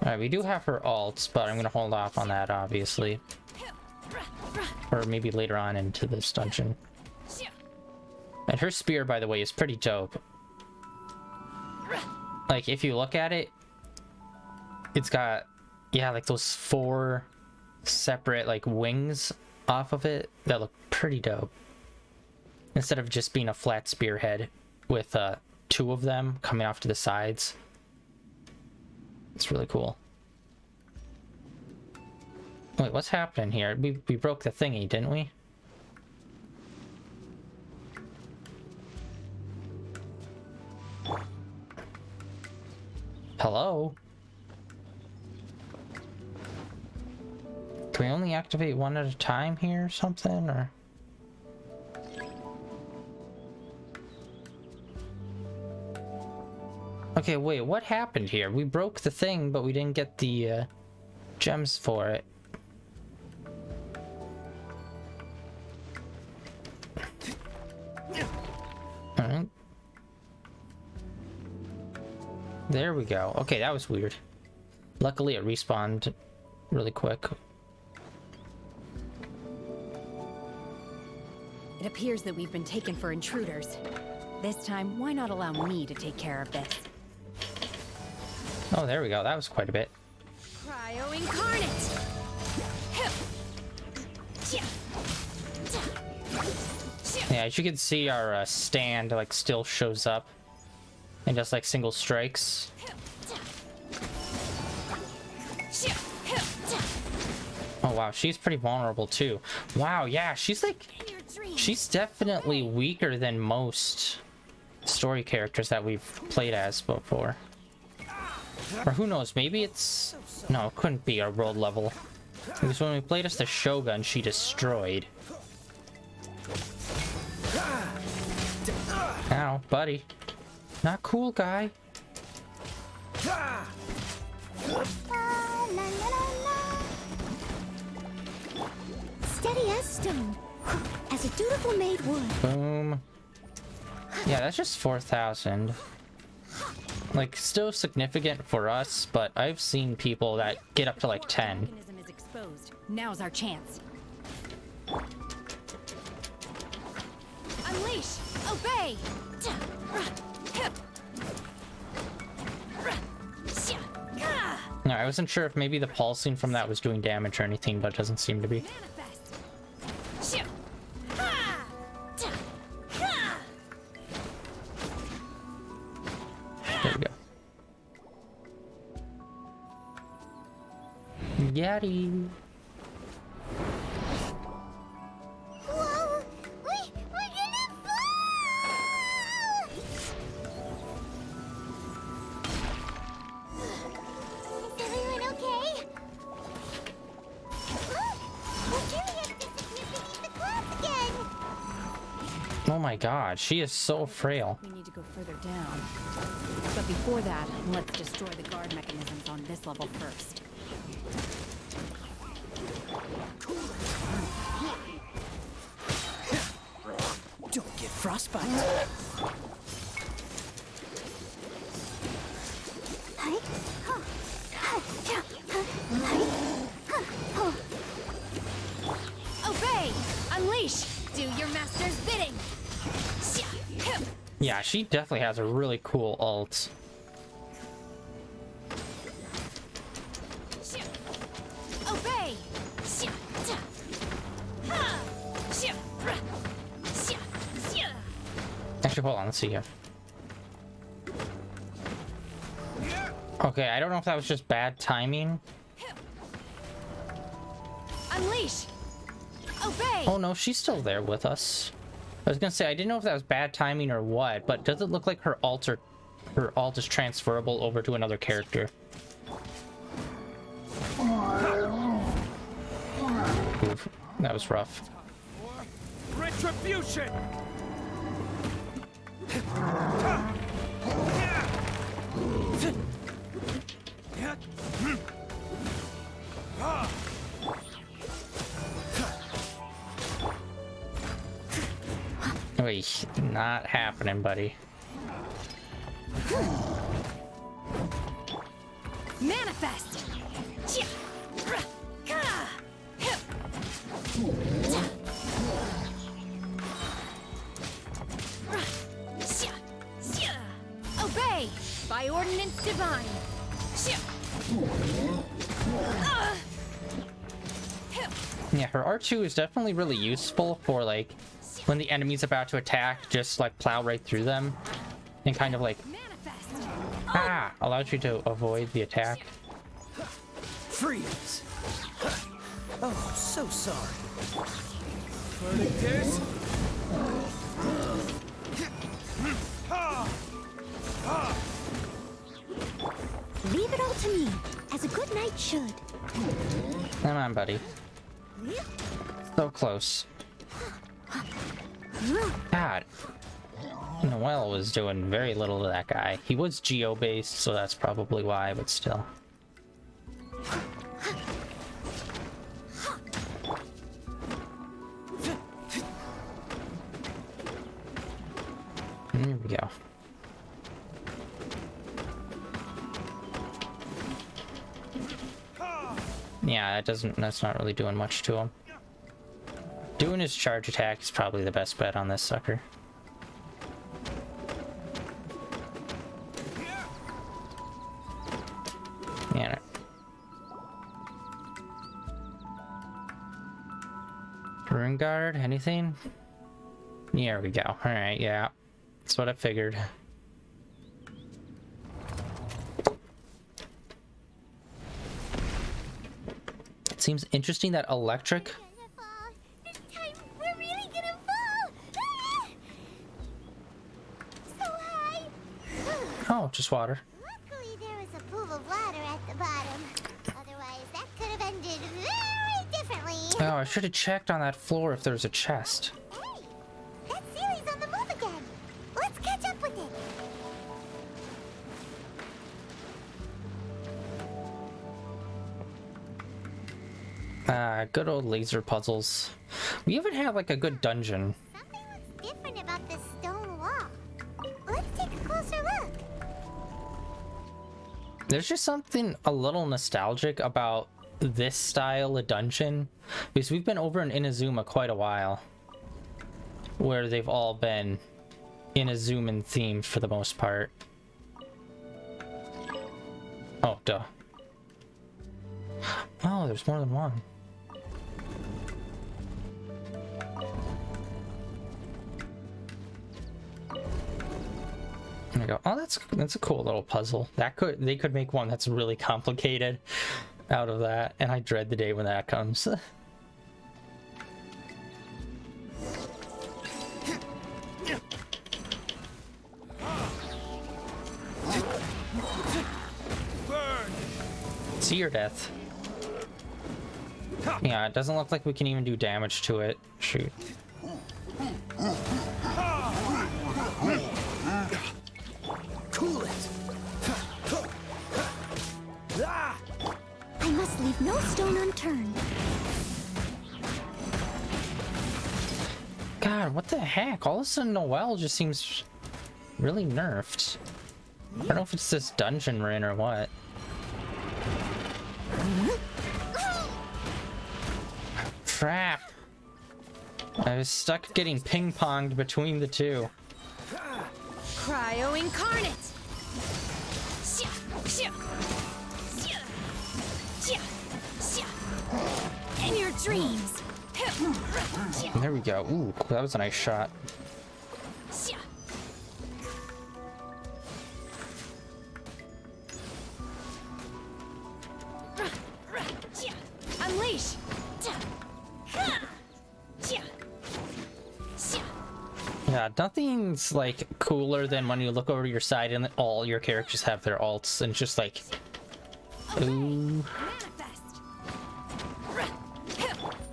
Alright, we do have her alts, but I'm gonna hold off on that, obviously. Or maybe later on into this dungeon. And her spear, by the way, is pretty dope. Like, if you look at it, it's got, yeah, like those 4 separate, like, wings off of it that look pretty dope. Instead of just being a flat spearhead with 2 of them coming off to the sides. It's really cool. Wait, what's happening here? We broke the thingy, didn't we? Hello? Can we only activate one at a time here or something, or? Okay, wait, what happened here? We broke the thing, but we didn't get the gems for it. Alright. There we go. Okay, that was weird. Luckily it respawned really quick. It appears that we've been taken for intruders. This time, why not allow me to take care of this? Oh, there we go. That was quite a bit. Cryo Incarnate! Yeah, as you can see, our stand like still shows up and does like single strikes. Oh wow, she's pretty vulnerable too. Wow, yeah, she's definitely weaker than most story characters that we've played as before. Or who knows, maybe it's... No, it couldn't be our world level. Because when we played as the Shogun, she destroyed. Ow, buddy. Not cool, guy. Steady as stone, as a dutiful maid would. Boom. Yeah, that's just 4,000. Like, still significant for us, but I've seen people that get up to like 10. Mechanism is exposed. Now's our chance. Unleash! Obey! No, I wasn't sure if maybe the pulsing from that was doing damage or anything, but it doesn't seem to be. There we go. Yaddy. Whoa! We're gonna fall! Is everyone okay? Look! We're carrying us beneath the clouds again! Oh my god, she is so frail. We need to go further down. But before that, let's destroy the guard mechanisms on this level first. Don't get frostbite. Huh? Yeah, she definitely has a really cool ult. Obey! Actually, hold on, let's see here. Okay, I don't know if that was just bad timing. Unleash! Obey! Oh no, she's still there with us. I was gonna say, I didn't know if that was bad timing or what, but does it look like her ult is transferable over to another character? Oof, that was rough. Retribution! Wait, not happening, buddy. Manifest! Obey! By ordinance divine! Yeah, her R2 is definitely really useful for, like, when the enemy's about to attack, just, like, plow right through them. And kind of, like, allows you to avoid the attack. Freeze! Oh, so sorry. This? Leave it all to me, as a good knight should. Come on, buddy. So close. God. Noelle was doing very little to that guy. He was geo-based, so that's probably why, but still. There we go. Yeah, that's not really doing much to him. Doing his charge attack is probably the best bet on this sucker. Yeah. Rune guard, anything? There we go. Alright, yeah. That's what I figured. It seems interesting that electric... This time, we're really gonna fall! Ah! So high! Oh, just water. Luckily, there was a pool of water at the bottom. Otherwise, that could have ended very differently. Oh, I should have checked on that floor if there was a chest. Hey! That Sealy's on the move again! Let's catch up with it! Good old laser puzzles. We haven't had like a good dungeon. Something looks different about this stone wall. Let's take a closer look. There's just something a little nostalgic about this style of dungeon, because we've been over in Inazuma quite a while, where they've all been Inazuman themed for the most part. Oh, duh. Oh, there's more than one. There we go. Oh, that's a cool little puzzle. They could make one that's really complicated out of that, and I dread the day when that comes. See your death. Yeah, it doesn't look like we can even do damage to it. Shoot. Cool it. I must leave no stone unturned. God, what the heck? All of a sudden Noelle just seems really nerfed. I don't know if it's this dungeon we're in or what. Crap. I was stuck getting ping-ponged between the two. Cryo Incarnate! In your dreams! There we go. Ooh, that was a nice shot. Unleash! Yeah, nothing's like cooler than when you look over your side and all your characters have their alts and it's just like, ooh.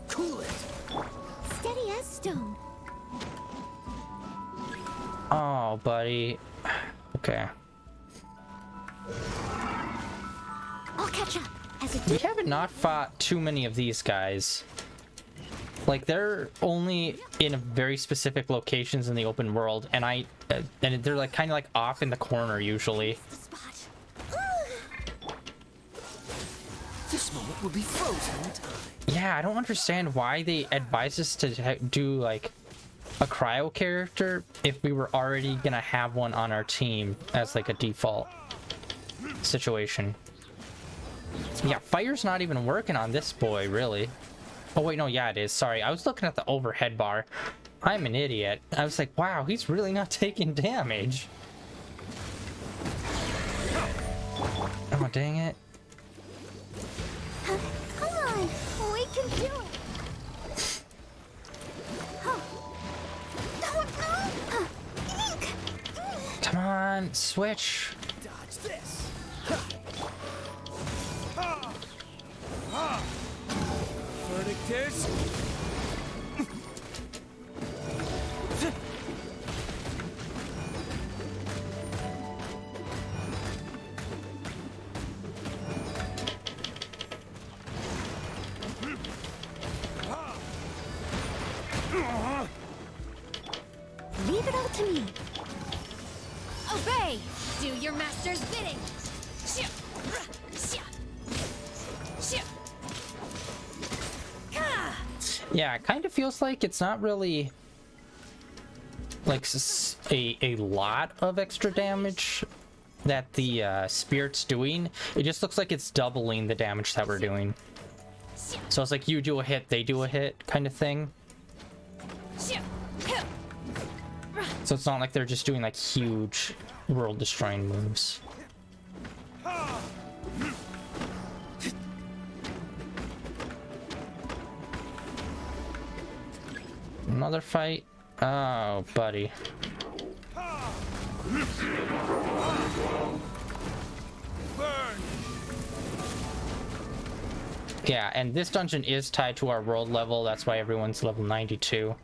Cool it. Steady as stone. Oh, buddy. Okay. I'll catch up. We haven't not fought too many of these guys. Like, they're only in very specific locations in the open world, and and they're like kind of like off in the corner usually. This moment will be frozen in time. Yeah, I don't understand why they advise us to do like a cryo character if we were already gonna have one on our team as like a default situation. Yeah, fire's not even working on this boy, really. Oh wait, no, yeah, it is. Sorry, I was looking at the overhead bar. I'm an idiot. I was like, wow, he's really not taking damage. Oh, dang it. Come on, we can do it. Come on, switch. Dodge this. Verdict is... Leave it all to me. Obey! Do your master's bidding! Yeah, it kind of feels like it's not really like a lot of extra damage that the spirit's doing. It just looks like it's doubling the damage that we're doing. So it's like you do a hit, they do a hit kind of thing. So it's not like they're just doing like huge world destroying moves. Another fight. Oh, buddy. Yeah, and this dungeon is tied to our world level. That's why everyone's level 92.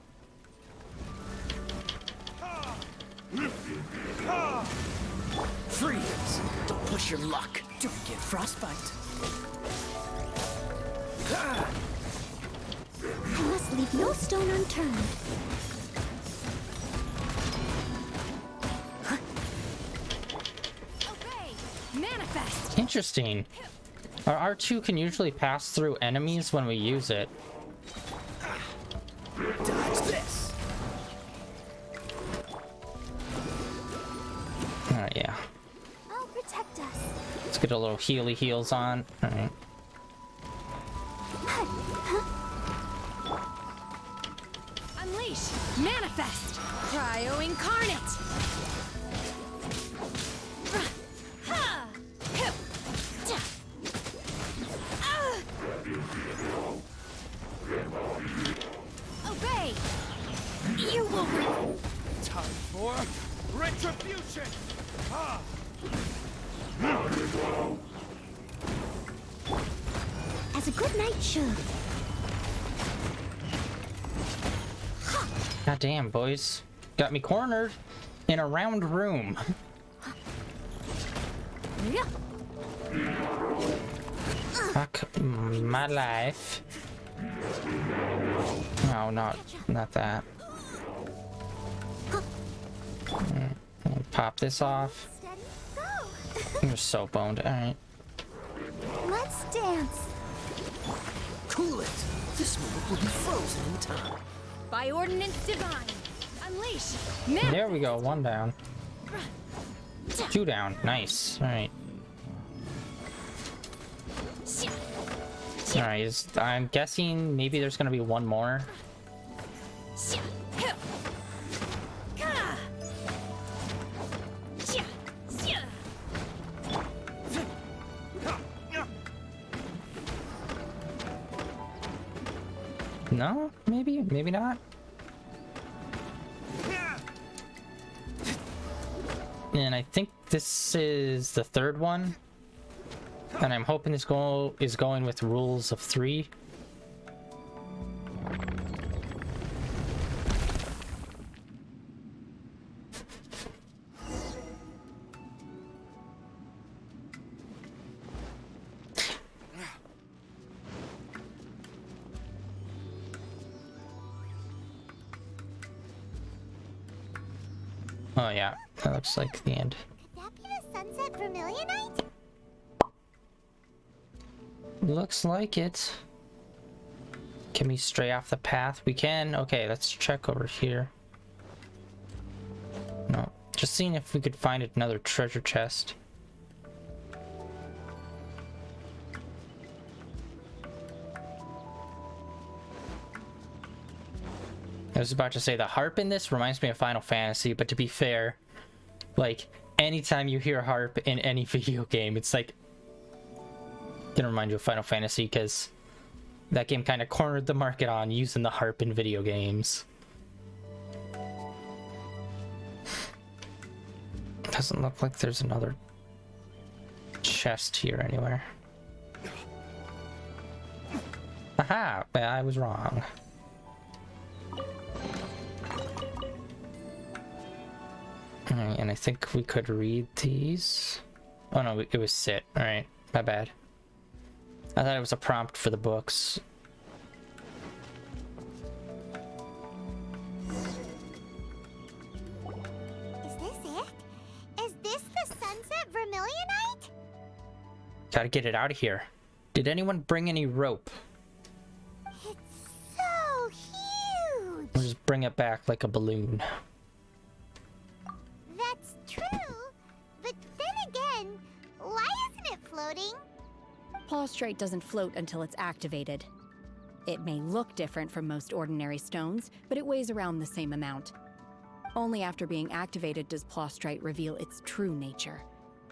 Freeze! Don't push your luck. Don't get frostbite. I must leave no stone unturned. Obey! Manifest! Interesting. Our R2 can usually pass through enemies when we use it. Dodge this. Oh, yeah. I'll protect us. Let's get a little healy heals on. All right. Unleash! Manifest! Cryo Incarnate! Obey! You will Time for retribution! As a good knight should. God damn, boys. Got me cornered in a round room. Fuck my life. No, not that. Pop this off. You're so boned. Alright. Let's dance. Cool it. This moment will be frozen in time. by ordinance divine. Unleash. There we go, one down. Two down. Nice. Alright. Alright, I'm guessing maybe there's gonna be one more. No? Maybe? Maybe not? And I think this is the third one. And I'm hoping this goal is going with rules of 3. Oh yeah, that looks like the end. Could that be the Sunset Vermilionite? Looks like it. Can we stray off the path? We can. Okay, let's check over here. No, just seeing if we could find another treasure chest. I was about to say the harp in this reminds me of Final Fantasy, but to be fair, like anytime you hear harp in any video game, it's like gonna remind you of Final Fantasy because that game kind of cornered the market on using the harp in video games. Doesn't look like there's another chest here anywhere. Aha! I was wrong. Alright, and I think we could read these. Oh no, it was sit. Alright, my bad. I thought it was a prompt for the books. Is this it? Is this the Sunset Vermilionite? Gotta get it out of here. Did anyone bring any rope? It's so huge! Or just bring it back like a balloon. That's true, but then again, why isn't it floating? Plaustrite doesn't float until it's activated. It may look different from most ordinary stones, but it weighs around the same amount. Only after being activated does Plaustrite reveal its true nature,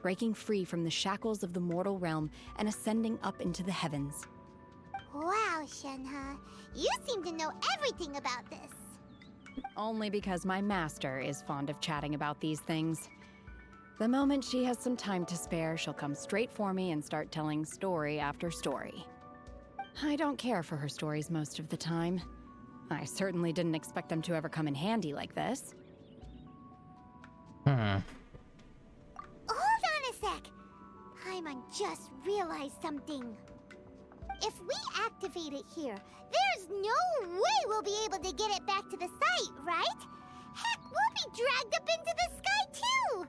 breaking free from the shackles of the mortal realm and ascending up into the heavens. Wow, Shenhe, you seem to know everything about this. Only because my master is fond of chatting about these things. The moment she has some time to spare, she'll come straight for me and start telling story after story. I don't care for her stories most of the time. I certainly didn't expect them to ever come in handy like this. Hold on a sec. Paimon just realized something. If we activate it here, there's no way we'll be able to get it back to the site, right? Heck, we'll be dragged up into the sky too!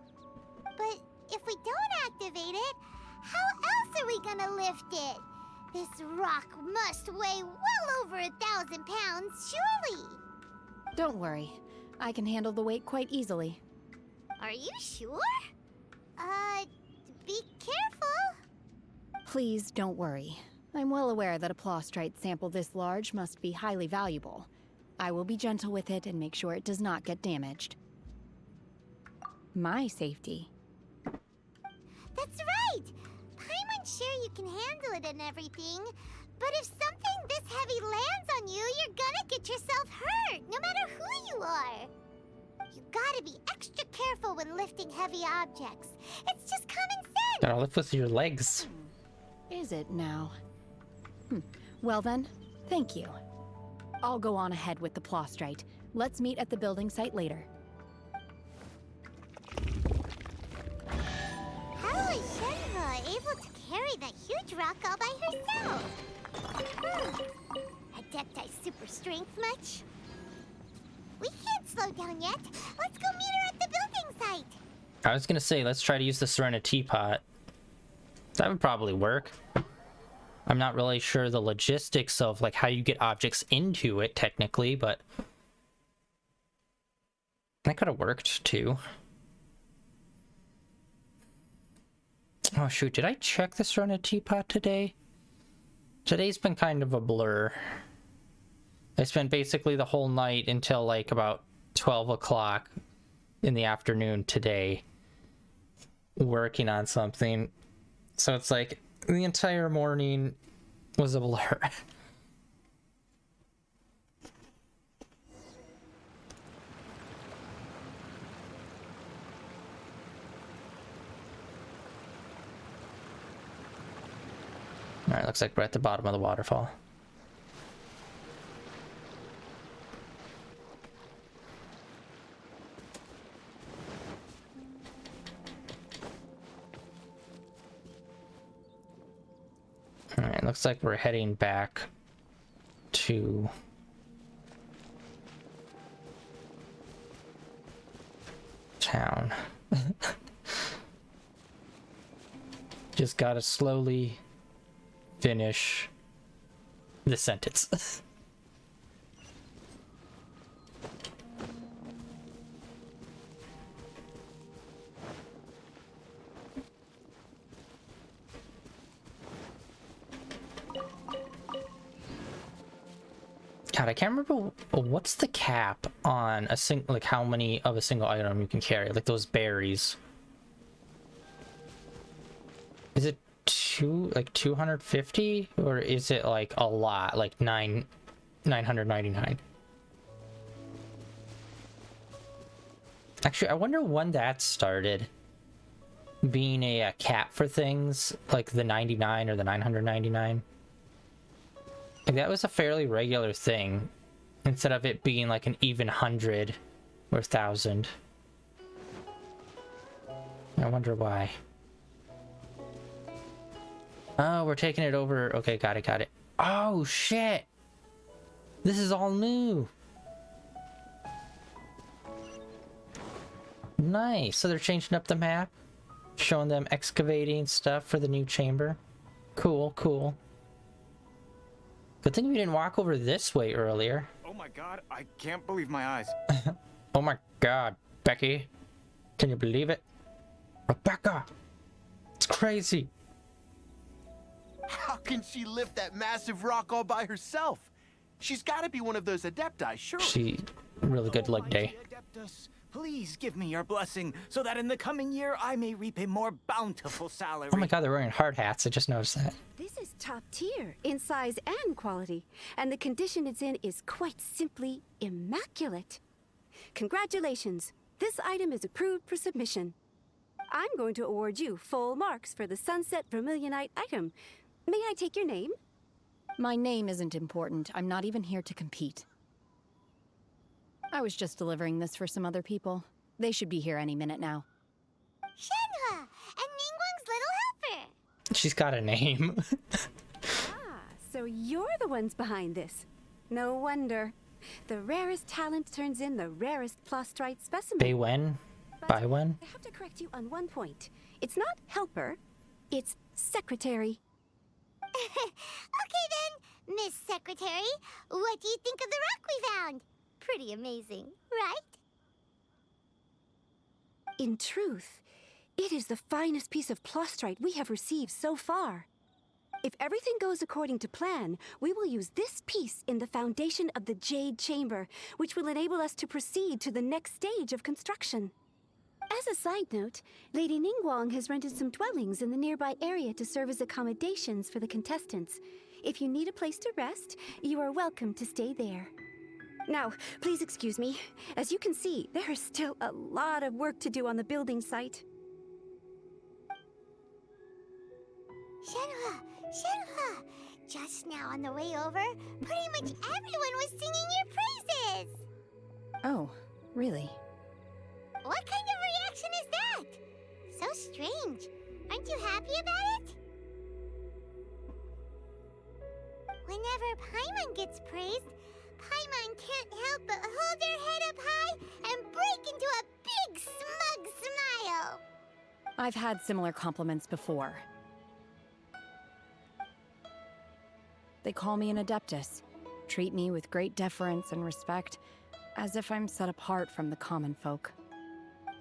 But if we don't activate it, how else are we gonna lift it? This rock must weigh well over 1,000 pounds, surely! Don't worry. I can handle the weight quite easily. Are you sure? Be careful! Please don't worry. I'm well aware that a Plaustrite sample this large must be highly valuable. I will be gentle with it and make sure it does not get damaged. My safety. That's right! Paimon's sure you can handle it and everything, but if something this heavy lands on you, you're gonna get yourself hurt, no matter who you are. You gotta be extra careful when lifting heavy objects. It's just common sense! Gotta lift with your legs. Is it now? Well then, thank you. I'll go on ahead with the Plaustrite. Let's meet at the building site later. How is Shenhe able to carry that huge rock all by herself? Adepti super strength much? We can't slow down yet. Let's go meet her at the building site. I was gonna say, let's try to use the Serenity Pot. That would probably work. I'm not really sure the logistics of like how you get objects into it technically, but that could have worked too. Oh shoot, did I check this run at Teapot today? Today's been kind of a blur. I spent basically the whole night until like about 12 o'clock in the afternoon today working on something. So it's like the entire morning was a blur. Alright, looks like we're at the bottom of the waterfall. Alright, looks like we're heading back to town. Just gotta slowly finish the sentence. God, I can't remember what's the cap on a like how many of a single item you can carry, like those berries. Is it 250 or is it like a lot, like 999? Actually, I wonder when that started being a cap for things like the 99 or the 999. Like that was a fairly regular thing instead of it being like an even 100 or 1,000. I wonder why. Oh, we're taking it over. Okay, got it. Oh, shit! This is all new! Nice! So they're changing up the map? Showing them excavating stuff for the new chamber? Cool, cool. Good thing we didn't walk over this way earlier. Oh my god, I can't believe my eyes. Oh my god, Becky. Can you believe it? Rebecca! It's crazy! How can she lift that massive rock all by herself? She's got to be one of those adepti, sure. She really good leg day. Adeptus, please give me your blessing so that in the coming year I may reap a more bountiful salary. Oh my god, they're wearing hard hats. I just noticed that. This is top tier in size and quality, and the condition it's in is quite simply immaculate. Congratulations. This item is approved for submission. I'm going to award you full marks for the Sunset Vermilionite item. May I take your name? My name isn't important. I'm not even here to compete. I was just delivering this for some other people. They should be here any minute now. Shenhe, and Ningguang's little helper. She's got a name. So you're the ones behind this. No wonder. The rarest talent turns in the rarest Plostrite specimen. Baywen? Baywen? I have to correct you on one point. It's not helper, it's secretary. Okay then, Miss Secretary, what do you think of the rock we found? Pretty amazing, right? In truth, it is the finest piece of Plostrite we have received so far. If everything goes according to plan, we will use this piece in the foundation of the Jade Chamber, which will enable us to proceed to the next stage of construction. As a side note, Lady Ningguang has rented some dwellings in the nearby area to serve as accommodations for the contestants. If you need a place to rest, you are welcome to stay there. Now, please excuse me. As you can see, there is still a lot of work to do on the building site. Shenhe, just now on the way over, pretty much everyone was singing your praises. Oh, really? What kind of reaction is that? So strange. Aren't you happy about it? Whenever Paimon gets praised, Paimon can't help but hold her head up high and break into a big smug smile. I've had similar compliments before. They call me an adeptus, treat me with great deference and respect, as if I'm set apart from the common folk.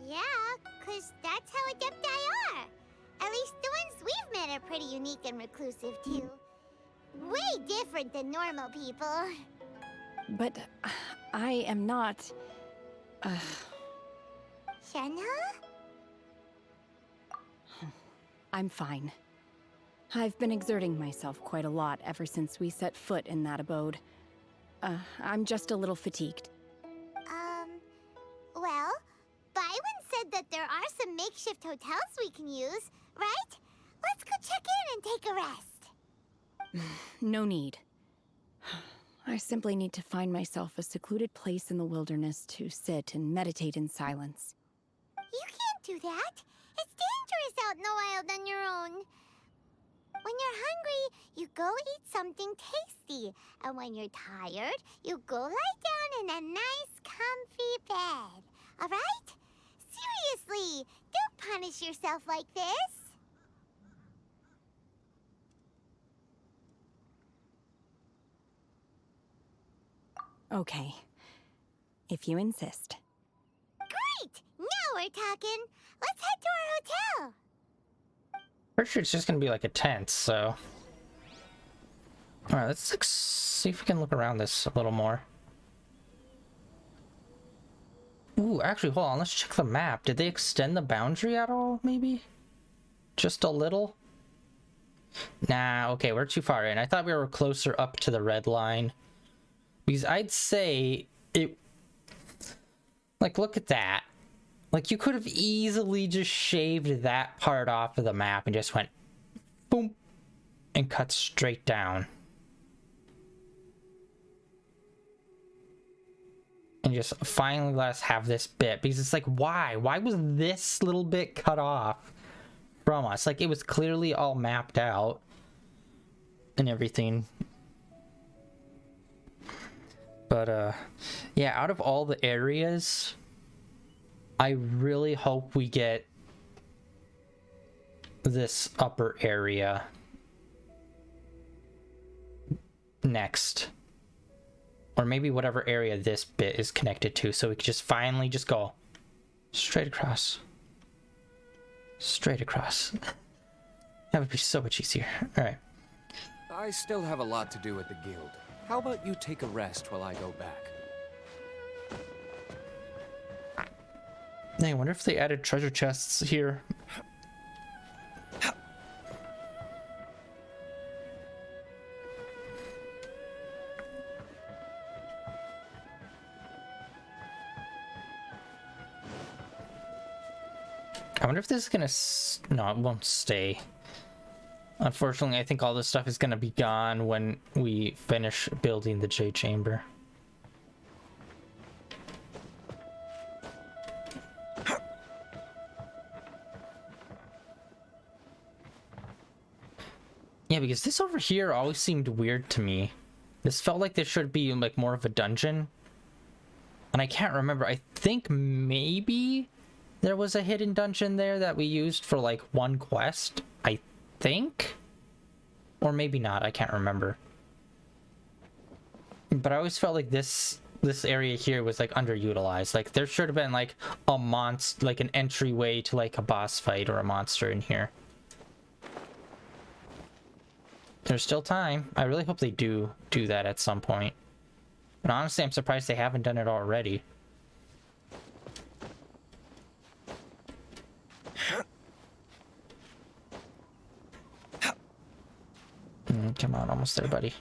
Yeah, 'cause that's how adepti are. At least the ones men are pretty unique and reclusive, too. Way different than normal people. But I am not... Shenhe? I'm fine. I've been exerting myself quite a lot ever since we set foot in that abode. I'm just a little fatigued. Well, Byron said that there are some makeshift hotels we can use, right? Let's go check in and take a rest. No need. I simply need to find myself a secluded place in the wilderness to sit and meditate in silence. You can't do that. It's dangerous out in the wild on your own. When you're hungry, you go eat something tasty. And when you're tired, you go lie down in a nice, comfy bed. All right? Seriously, don't punish yourself like this. Okay. If you insist. Great! Now we're talking. Let's head to our hotel. Pretty sure it's just gonna be like a tent, so. Alright, let's see if we can look around this a little more. Ooh, actually, hold on, let's check the map. Did they extend the boundary at all, maybe? Just a little? Nah, okay, we're too far in. I thought we were closer up to the red line. Because I'd say it... Like, look at that. Like, you could have easily just shaved that part off of the map and just went boom and cut straight down. And just finally let us have this bit. Because it's like, why? Why was this little bit cut off from us? Like, it was clearly all mapped out and everything. But, yeah, out of all the areas, I really hope we get this upper area next. Or maybe whatever area this bit is connected to, so we could just finally just go straight across. Straight across. That would be so much easier. Alright. I still have a lot to do at the guild. How about you take a rest while I go back? I wonder if they added treasure chests here. I wonder if this is gonna... No, it won't stay. Unfortunately, I think all this stuff is gonna be gone when we finish building the J chamber. Yeah, because this over here always seemed weird to me. This felt like this should be like more of a dungeon. And I can't remember. I think maybe there was a hidden dungeon there that we used for like one quest. I think. Or maybe not. I can't remember. But I always felt like this area here was like underutilized. Like there should have been like a monster, like an entryway to like a boss fight or a monster in here. There's still time. I really hope they do that at some point. And honestly, I'm surprised they haven't done it already. Come on, almost there, buddy.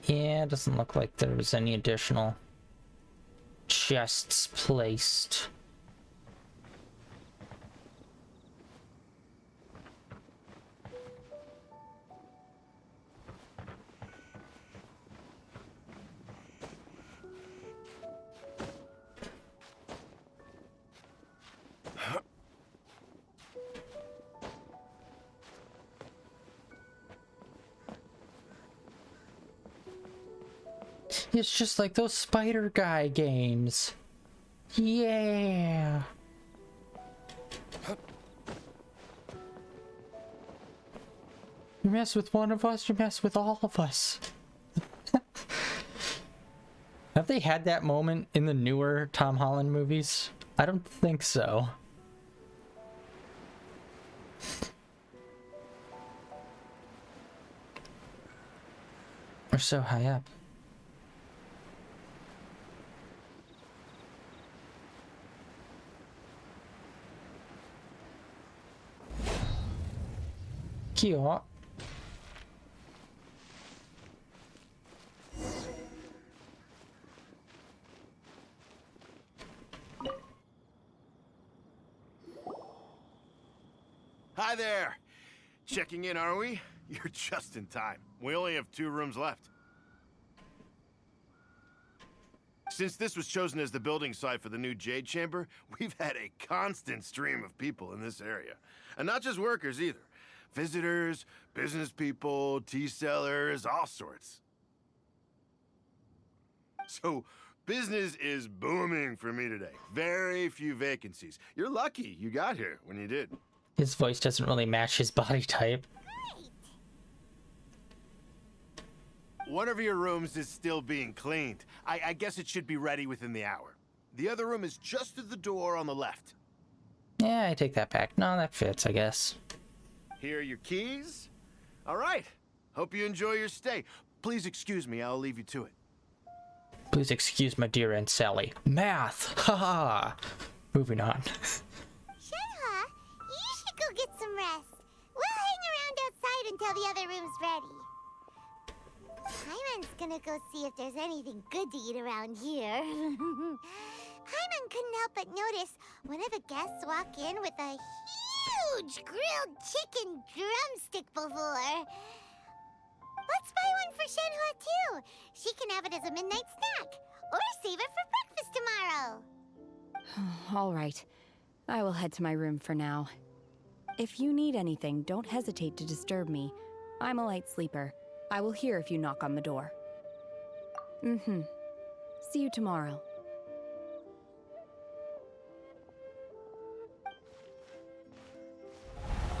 Yeah, it doesn't look like there was any additional chests placed. It's just like those Spider Guy games. Yeah. You mess with one of us, you mess with all of us. Have they had that moment in the newer Tom Holland movies? I don't think so. We're so high up. Cute. Hi there. Checking in, are we? You're just in time. We only have 2 rooms left. Since this was chosen as the building site for the new Jade Chamber, we've had a constant stream of people in this area. And not just workers either. Visitors, business people, tea sellers, all sorts. So, business is booming for me today. Very few vacancies. You're lucky you got here when you did. His voice doesn't really match his body type. One of your rooms is still being cleaned. I guess it should be ready within the hour. The other room is just at the door on the left. Yeah, I take that back. No, that fits, I guess. Here are your keys. All right. Hope you enjoy your stay. Please excuse me, I'll leave you to it. Please excuse my dear Aunt Sally. Math! Haha! Moving on. Shenhua, you should go get some rest. We'll hang around outside until the other room's ready. Paimon's gonna go see if there's anything good to eat around here. Paimon couldn't help but notice one of the guests walk in with a huge grilled chicken drumstick before. Let's buy one for Shenhua too. She can have it as a midnight snack, or save it for breakfast tomorrow. All right. I will head to my room for now. If you need anything, don't hesitate to disturb me. I'm a light sleeper. I will hear if you knock on the door. See you tomorrow.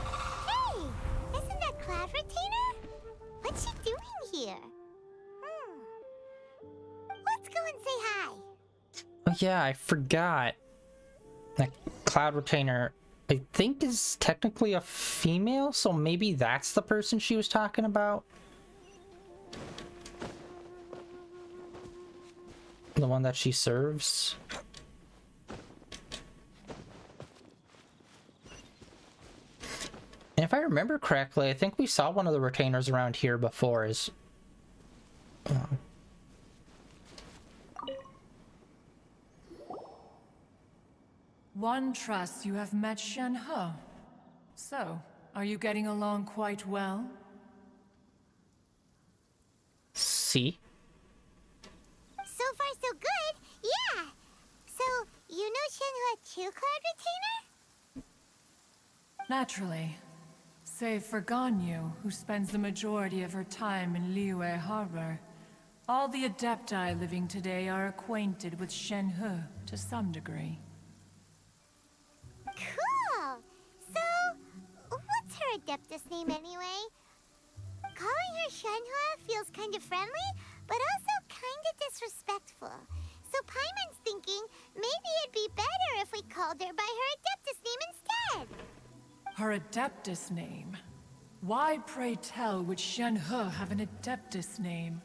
Hey! Isn't that Cloud Retainer? What's she doing here? Let's go and say hi. Oh yeah, I forgot. That Cloud Retainer, I think, is technically a female, so maybe that's the person she was talking about. The one that she serves. And if I remember correctly, I think we saw one of the retainers around here before. One trusts you have met Shenhe. So, are you getting along quite well? See? So far, so good. Yeah. So, you know Shenhua too, Cloud Retainer? Naturally. Save for Ganyu, who spends the majority of her time in Liyue Harbor. All the Adepti living today are acquainted with Shenhe to some degree. Cool. So, what's her Adeptus name anyway? Calling her Shenhua feels kind of friendly, but also kind of disrespectful. So Paimon's thinking maybe it'd be better if we called her by her Adeptus name instead. Her Adeptus name? Why, pray tell, would Shenhe have an Adeptus name?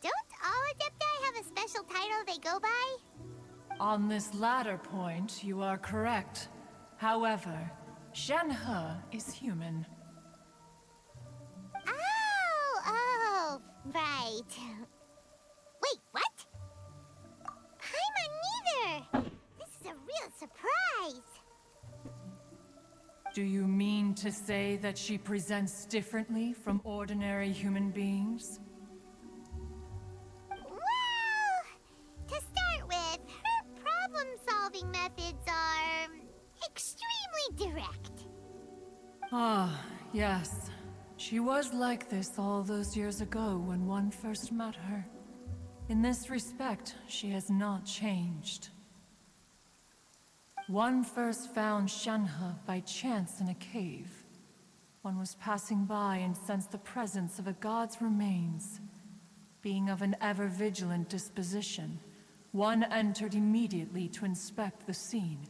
Don't all Adepti have a special title they go by? On this latter point, you are correct. However, Shenhe is human. Oh, right. Wait, what? Paimon neither! This is a real surprise! Do you mean to say that she presents differently from ordinary human beings? Well, to start with, her problem-solving methods are extremely direct. Ah, yes. She was like this all those years ago when one first met her. In this respect, she has not changed. One first found Shenhe by chance in a cave. One was passing by and sensed the presence of a god's remains. Being of an ever-vigilant disposition, one entered immediately to inspect the scene.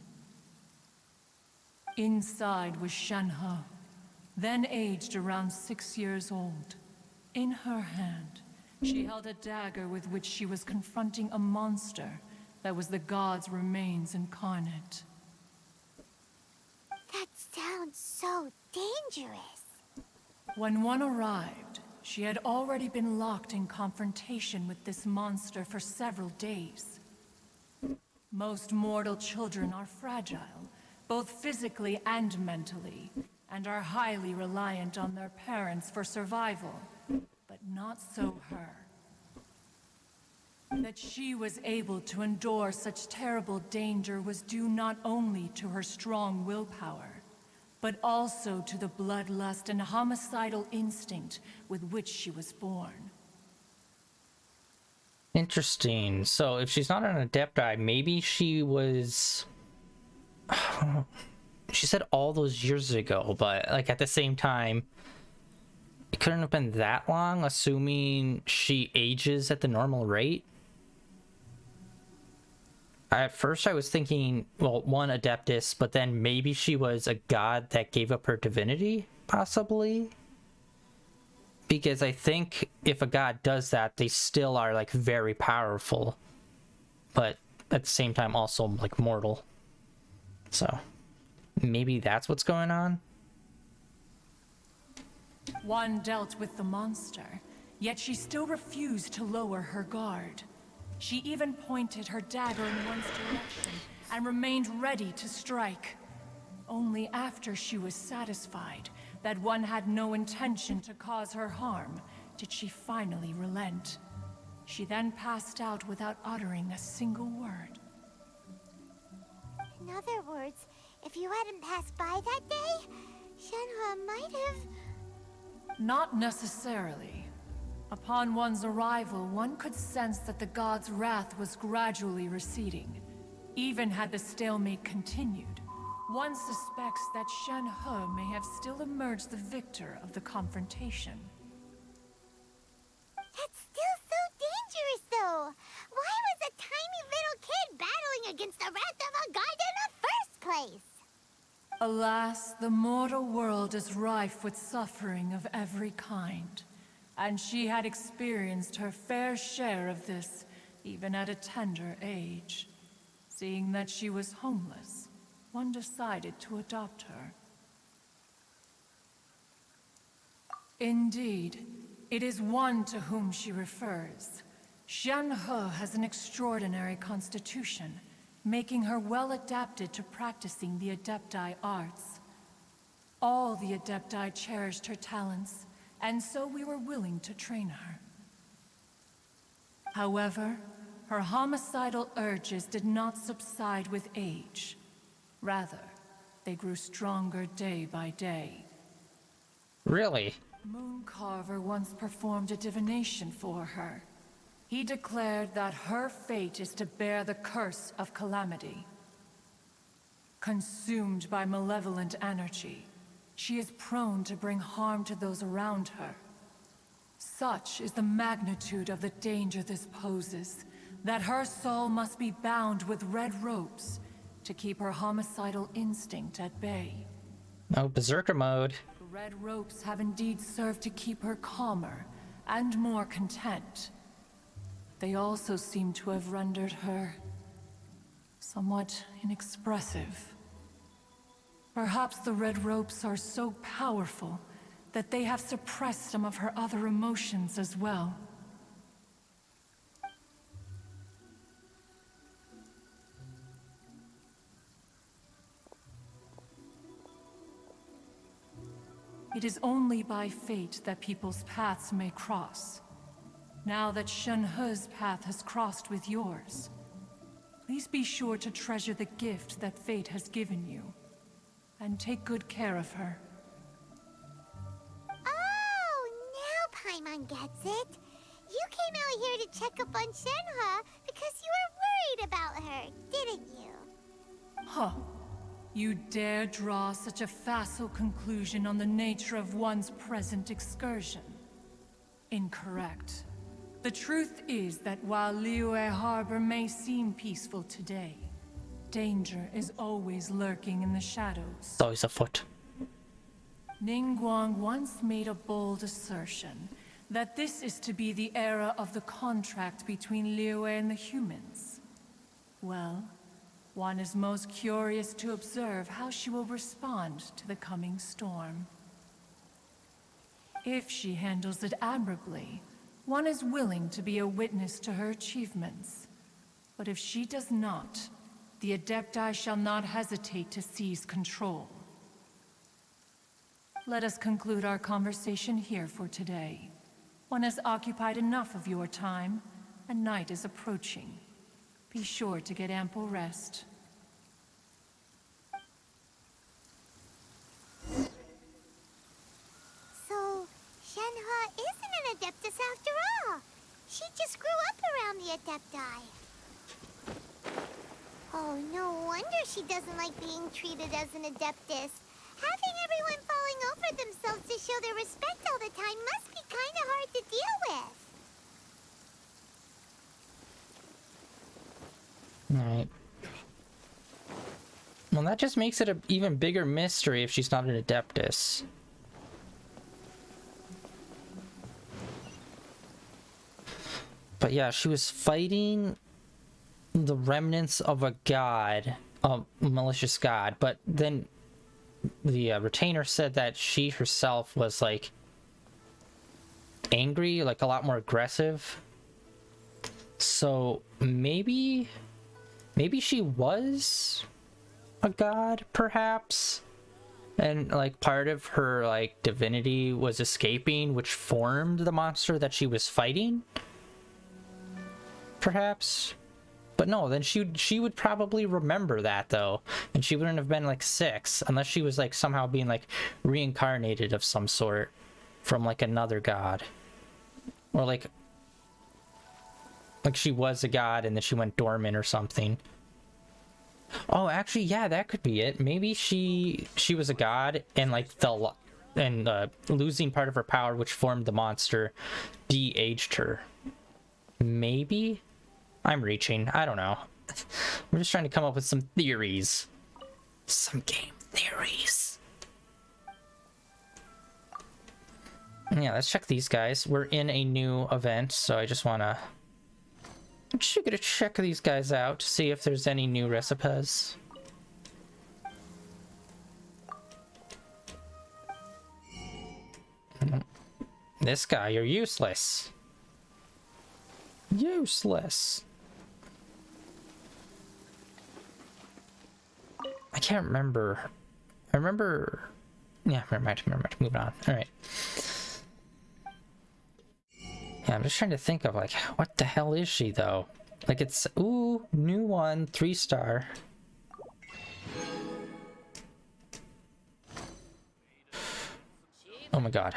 Inside was Shenhe, then aged around 6 years old. In her hand, she held a dagger with which she was confronting a monster that was the god's remains incarnate. That sounds so dangerous. When one arrived, she had already been locked in confrontation with this monster for several days. Most mortal children are fragile, both physically and mentally, and are highly reliant on their parents for survival. But not so her. That she was able to endure such terrible danger was due not only to her strong willpower, but also to the bloodlust and homicidal instinct with which she was born. Interesting. So if she's not an Adepti, maybe she was... She said all those years ago, but like at the same time, it couldn't have been that long, assuming she ages at the normal rate. At first I was thinking, well, one Adeptus, but then maybe she was a god that gave up her divinity, possibly? Because I think if a god does that, they still are like very powerful, but at the same time also like mortal. So maybe that's what's going on? One dealt with the monster, yet she still refused to lower her guard. She even pointed her dagger in one's direction and remained ready to strike. Only after she was satisfied that one had no intention to cause her harm did she finally relent. She then passed out without uttering a single word. In other words, if you hadn't passed by that day, Shenhe might have... Not necessarily. Upon one's arrival, one could sense that the god's wrath was gradually receding. Even had the stalemate continued, one suspects that Shenhe may have still emerged the victor of the confrontation. That's still so dangerous, though. Why was a tiny little kid battling against the wrath of a god in the first place? Alas, the mortal world is rife with suffering of every kind. And she had experienced her fair share of this, even at a tender age. Seeing that she was homeless, one decided to adopt her. Indeed, it is one to whom she refers. Shenhe has an extraordinary constitution, making her well adapted to practicing the Adepti arts. All the Adepti cherished her talents, and so we were willing to train her. However, her homicidal urges did not subside with age. Rather, they grew stronger day by day. Really? Mooncarver once performed a divination for her. He declared that her fate is to bear the curse of calamity. Consumed by malevolent energy, she is prone to bring harm to those around her. Such is the magnitude of the danger this poses, that her soul must be bound with red ropes to keep her homicidal instinct at bay. Oh, berserker mode. The red ropes have indeed served to keep her calmer and more content. They also seem to have rendered her somewhat inexpressive. Perhaps the red ropes are so powerful that they have suppressed some of her other emotions as well. It is only by fate that people's paths may cross. Now that Shenhe's path has crossed with yours, please be sure to treasure the gift that fate has given you, and take good care of her. Oh, now Paimon gets it. You came out here to check up on Shenhe because you were worried about her, didn't you? Huh. You dare draw such a facile conclusion on the nature of one's present excursion? Incorrect. The truth is that while Liyue Harbor may seem peaceful today, danger is always lurking in the shadows. It's always afoot. Ningguang once made a bold assertion that this is to be the era of the contract between Liyue and the humans. Well, one is most curious to observe how she will respond to the coming storm. If she handles it admirably, one is willing to be a witness to her achievements. But if she does not, the Adepti shall not hesitate to seize control. Let us conclude our conversation here for today. One has occupied enough of your time, and night is approaching. Be sure to get ample rest. So, Shenhua isn't an Adeptus after all. She just grew up around the Adepti. Oh, no wonder she doesn't like being treated as an Adeptus. Having everyone falling over themselves to show their respect all the time must be kind of hard to deal with. Alright. Well, that just makes it an even bigger mystery if she's not an Adeptus. But yeah, she was fighting the remnants of a god, a malicious god, but then the retainer said that she herself was like angry, like a lot more aggressive. So maybe she was a god, perhaps, and like part of her like divinity was escaping, which formed the monster that she was fighting, perhaps. But no, then she would probably remember that though, and she wouldn't have been like 6 unless she was like somehow being like reincarnated of some sort from like another god, or like she was a god and then she went dormant or something. Oh, actually, yeah, that could be it. Maybe she was a god and like losing part of her power, which formed the monster, de-aged her. Maybe. I'm reaching. I don't know. We're just trying to come up with some theories. Some game theories. Yeah, let's check these guys. We're in a new event, so I just want to... I'm just gonna check these guys out to see if there's any new recipes. This guy, you're useless. Useless. I can't remember. I remember... Yeah, never mind. Moving on. Alright. Yeah, I'm just trying to think of, like, what the hell is she, though? Like, it's... Ooh, new one, 3-star. Oh my god.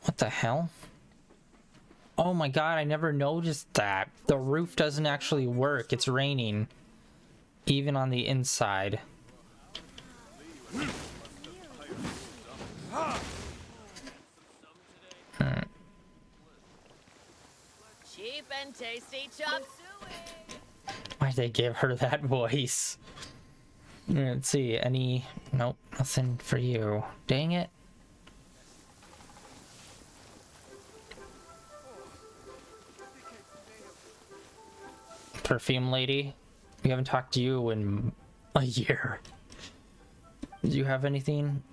What the hell? Oh my god, I never noticed that. The roof doesn't actually work. It's raining. Even on the inside. Cheap and tasty chop suey. Why'd they give her that voice? Let's see, any... Nope, nothing for you. Dang it. Perfume lady? We haven't talked to you in a year. Do you have anything?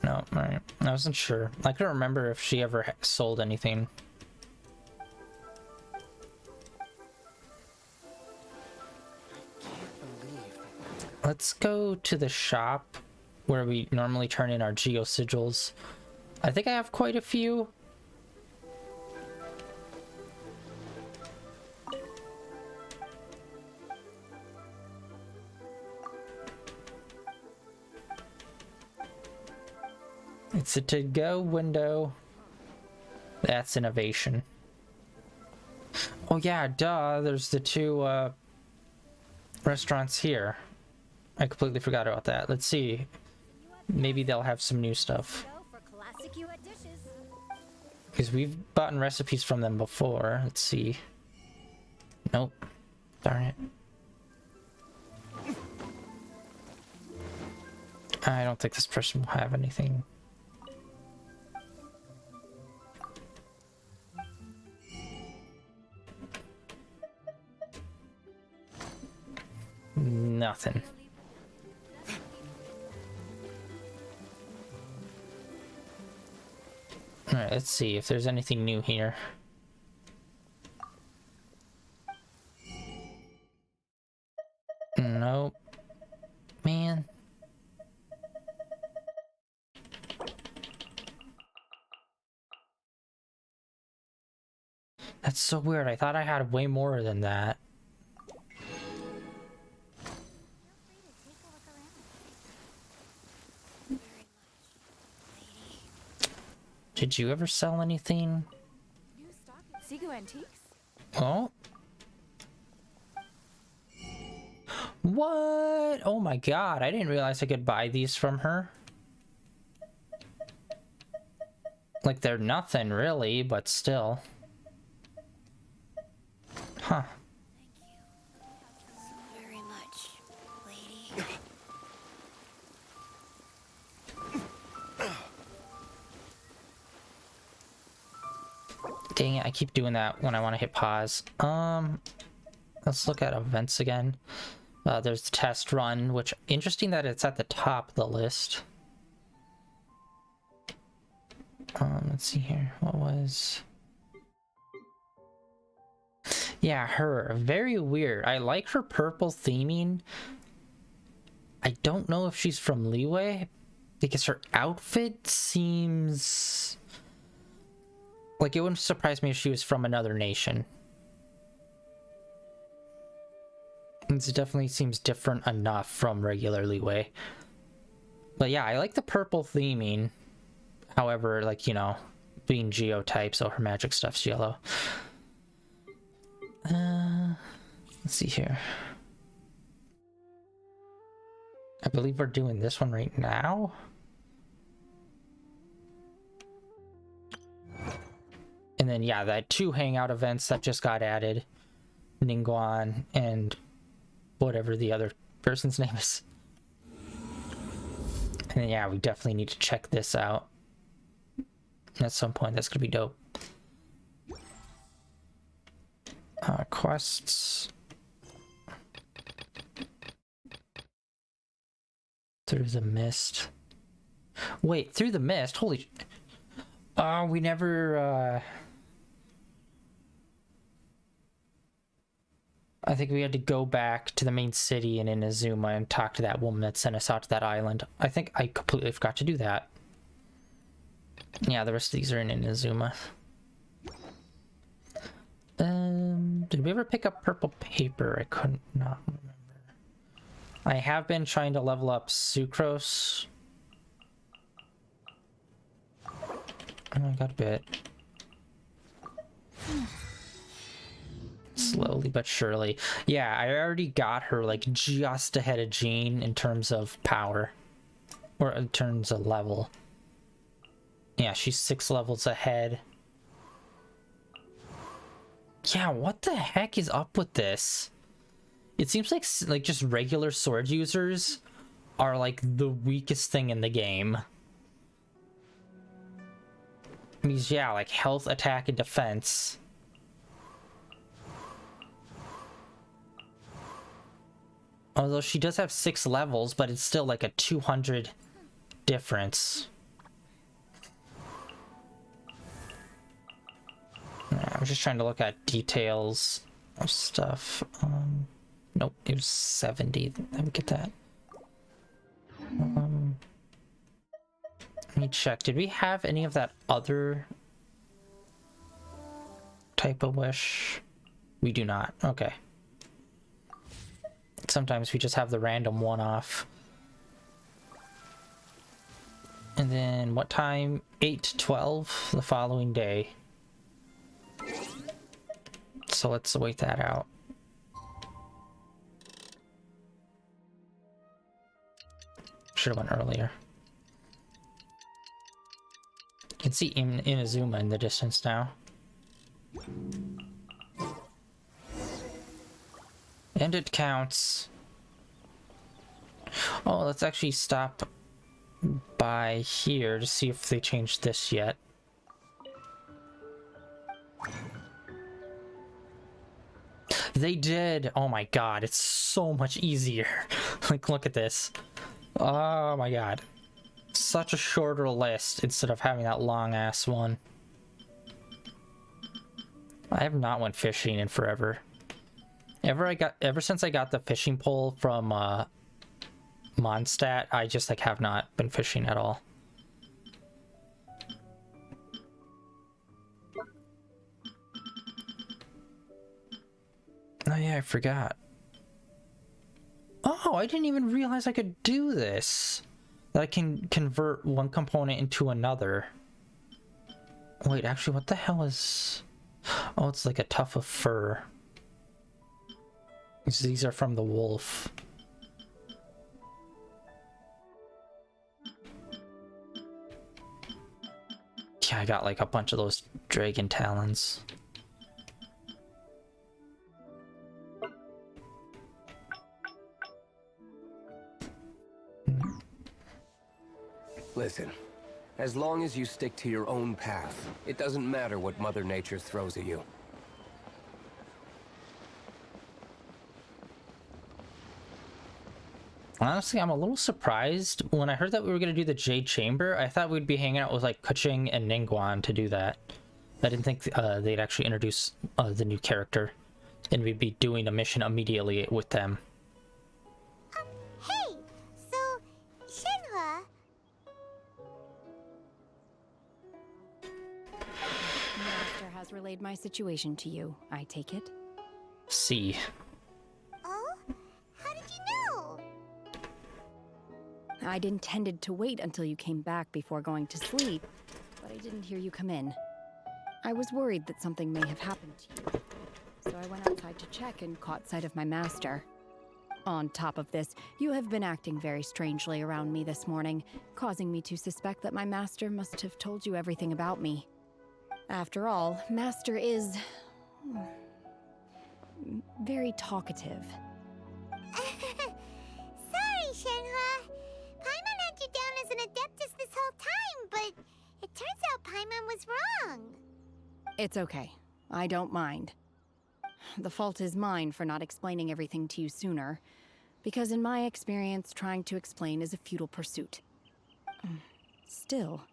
No, alright. I wasn't sure. I couldn't remember if she ever sold anything. Let's go to the shop where we normally turn in our geo sigils. I think I have quite a few. It's a to-go window. That's innovation. Oh yeah, duh, there's the two restaurants here. I completely forgot about that. Let's see. Maybe they'll have some new stuff. Because we've bought recipes from them before. Let's see. Nope. Darn it. I don't think this person will have anything. Nothing. Alright, let's see if there's anything new here. Nope. Man. That's so weird. I thought I had way more than that. Did you ever sell anything? Sigu Antiques? Oh. What? Oh my god, I didn't realize I could buy these from her. Like, they're nothing really, but still. Huh. Very much, lady. Dang it, I keep doing that when I want to hit pause. Let's look at events again. There's the test run, which interesting that it's at the top of the list. Let's see here. What was... Yeah, her. Very weird. I like her purple theming. I don't know if she's from Liyue, because her outfit seems... Like, it wouldn't surprise me if she was from another nation. It definitely seems different enough from regular Liyue. But yeah, I like the purple theming. However, like, you know, being geotype, so her magic stuff's yellow. Let's see here. I believe we're doing this one right now. And then, yeah, that 2 hangout events that just got added. Ningguang and whatever the other person's name is. And then, yeah, we definitely need to check this out. At some point, that's gonna be dope. Quests. Through the mist. Wait, through the mist? Holy... Oh, we never, I think we had to go back to the main city in Inazuma and talk to that woman that sent us out to that island. I think I completely forgot to do that. Yeah, the rest of these are in Inazuma. Did we ever pick up purple paper? I couldn't not remember. I have been trying to level up Sucrose. I got a bit. Slowly but surely. Yeah, I already got her like just ahead of Jean in terms of power. Or in terms of level. Yeah, she's 6 levels ahead. Yeah, what the heck is up with this? It seems like just regular sword users are like the weakest thing in the game. Means, yeah, like health, attack, and defense. Although she does have 6 levels, but it's still like a 200 difference. I'm just trying to look at details of stuff. Nope, it was 70. Let me get that. Let me check. Did we have any of that other type of wish? We do not. Okay. Sometimes we just have the random one-off. And then what time? 8 to 12 the following day. So let's wait that out. Should have went earlier. You can see Inazuma in the distance now. And it counts. Oh, let's actually stop by here to see if they changed this yet. They did! Oh my god, it's so much easier. Like, look at this. Oh my god. Such a shorter list instead of having that long ass one. I have not went fishing in forever. Ever since I got the fishing pole from Mondstadt, I just like have not been fishing at all. Oh yeah, I forgot. Oh, I didn't even realize I could do this. That I can convert one component into another. Wait, actually, what the hell is... Oh, it's like a tuft of fur. These are from the wolf. Yeah, I got like a bunch of those dragon talons. Listen, as long as you stick to your own path, it doesn't matter what Mother Nature throws at you. Honestly, I'm a little surprised. When I heard that we were going to do the Jade Chamber, I thought we'd be hanging out with like Keqing and Ningguang to do that. I didn't think they'd actually introduce the new character, and we'd be doing a mission immediately with them. Hey, so Shenhua. Master has relayed my situation to you, I take it? See. Oh? How did you know? I'd intended to wait until you came back before going to sleep, but I didn't hear you come in. I was worried that something may have happened to you, so I went outside to check and caught sight of my master. On top of this, you have been acting very strangely around me this morning, causing me to suspect that my master must have told you everything about me. After all, Master is... very talkative. Sorry, Shenhua. Paimon had you down as an adeptus this whole time, but it turns out Paimon was wrong. It's okay. I don't mind. The fault is mine for not explaining everything to you sooner, because in my experience, trying to explain is a futile pursuit. Still,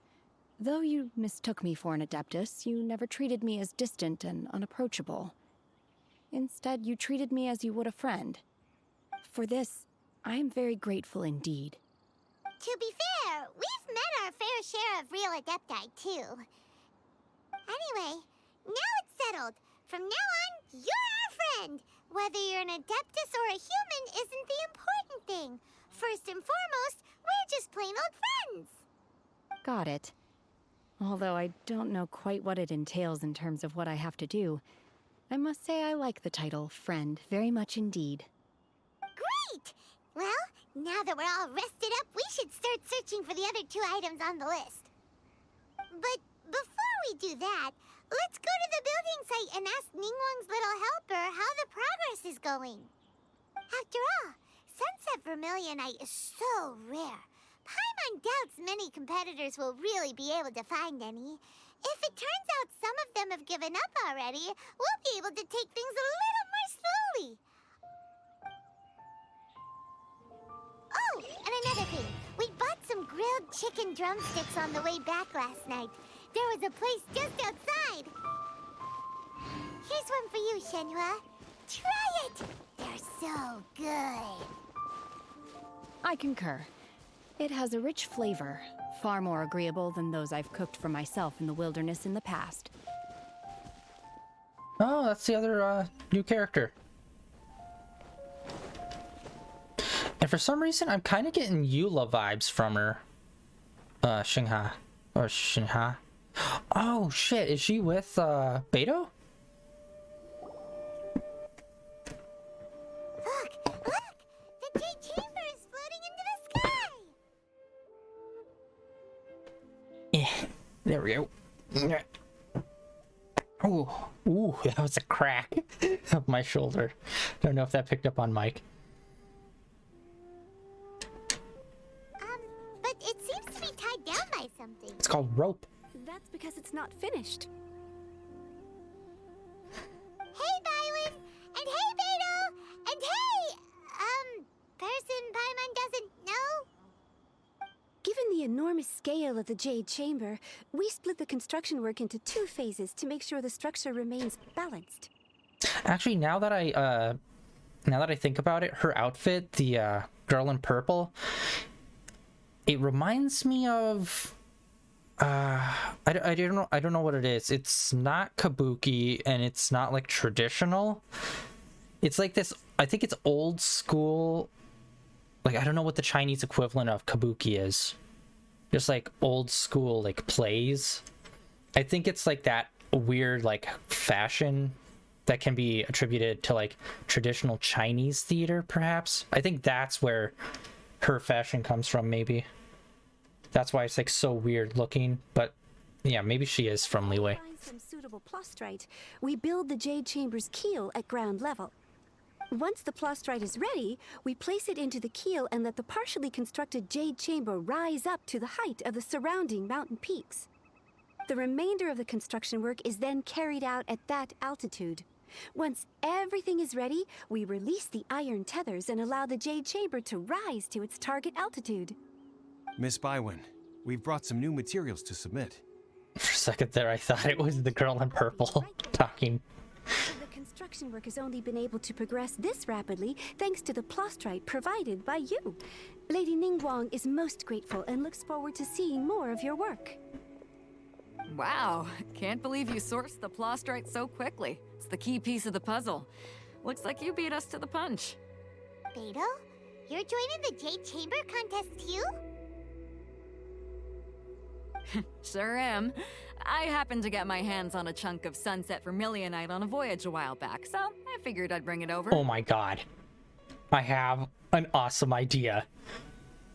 though you mistook me for an adeptus, you never treated me as distant and unapproachable. Instead, you treated me as you would a friend. For this, I am very grateful indeed. To be fair, we've met our fair share of real adepti, too. Anyway, now it's settled. From now on, you're our friend. Whether you're an adeptus or a human isn't the important thing. First and foremost, we're just plain old friends. Got it. Although I don't know quite what it entails in terms of what I have to do, I must say I like the title friend very much indeed. Great! Well, now that we're all rested up, we should start searching for the other 2 items on the list. But before we do that, let's go to the building site and ask Ningguang's little helper how the progress is going. After all, Sunset Vermilionite is so rare. Paimon doubts many competitors will really be able to find any. If it turns out some of them have given up already, we'll be able to take things a little more slowly. Oh, and another thing. We bought some grilled chicken drumsticks on the way back last night. There was a place just outside. Here's one for you, Shenhua. Try it! They're so good. I concur. It has a rich flavor, far more agreeable than those I've cooked for myself in the wilderness in the past. Oh, that's the other new character. And for some reason, I'm kind of getting Eula vibes from her. Xingha. Or Xingha. Oh, shit. Is she with, Beto? Look! The Jade Chamber is floating into the sky! There we go. Ooh, that was a crack of my shoulder. Don't know if that picked up on mic. But it seems to be tied down by something. It's called rope. That's because it's not finished. Hey, Byron! And hey, Beto! And hey, person Paimon doesn't know? Given the enormous scale of the Jade Chamber, we split the construction work into 2 phases to make sure the structure remains balanced. Actually, now that I think about it, her outfit, the girl in purple, it reminds me of I don't know what it is. It's not kabuki and it's not like traditional. It's like this, I think it's old school. Like, I don't know what the Chinese equivalent of kabuki is. Just like old school like plays. I think it's like that weird like fashion that can be attributed to like traditional Chinese theater, perhaps. I think that's where her fashion comes from, maybe. That's why it's like so weird looking, but yeah, maybe she is from Liyue. To find some suitable plastrite, we build the Jade Chamber's keel at ground level. Once the plastrite is ready, we place it into the keel and let the partially constructed Jade Chamber rise up to the height of the surrounding mountain peaks. The remainder of the construction work is then carried out at that altitude. Once everything is ready, we release the iron tethers and allow the Jade Chamber to rise to its target altitude. Miss Bywin, we've brought some new materials to submit. For a second there, I thought it was the girl in purple talking. The construction work has only been able to progress this rapidly thanks to the plastrite provided by you. Lady Ningguang is most grateful and looks forward to seeing more of your work. Wow, can't believe you sourced the plastrite so quickly. It's the key piece of the puzzle. Looks like you beat us to the punch. Beto, you're joining the Jade Chamber contest too? Sure am. I happened to get my hands on a chunk of sunset vermilionite on a voyage a while back, so I figured I'd bring it over. Oh my god. I have an awesome idea.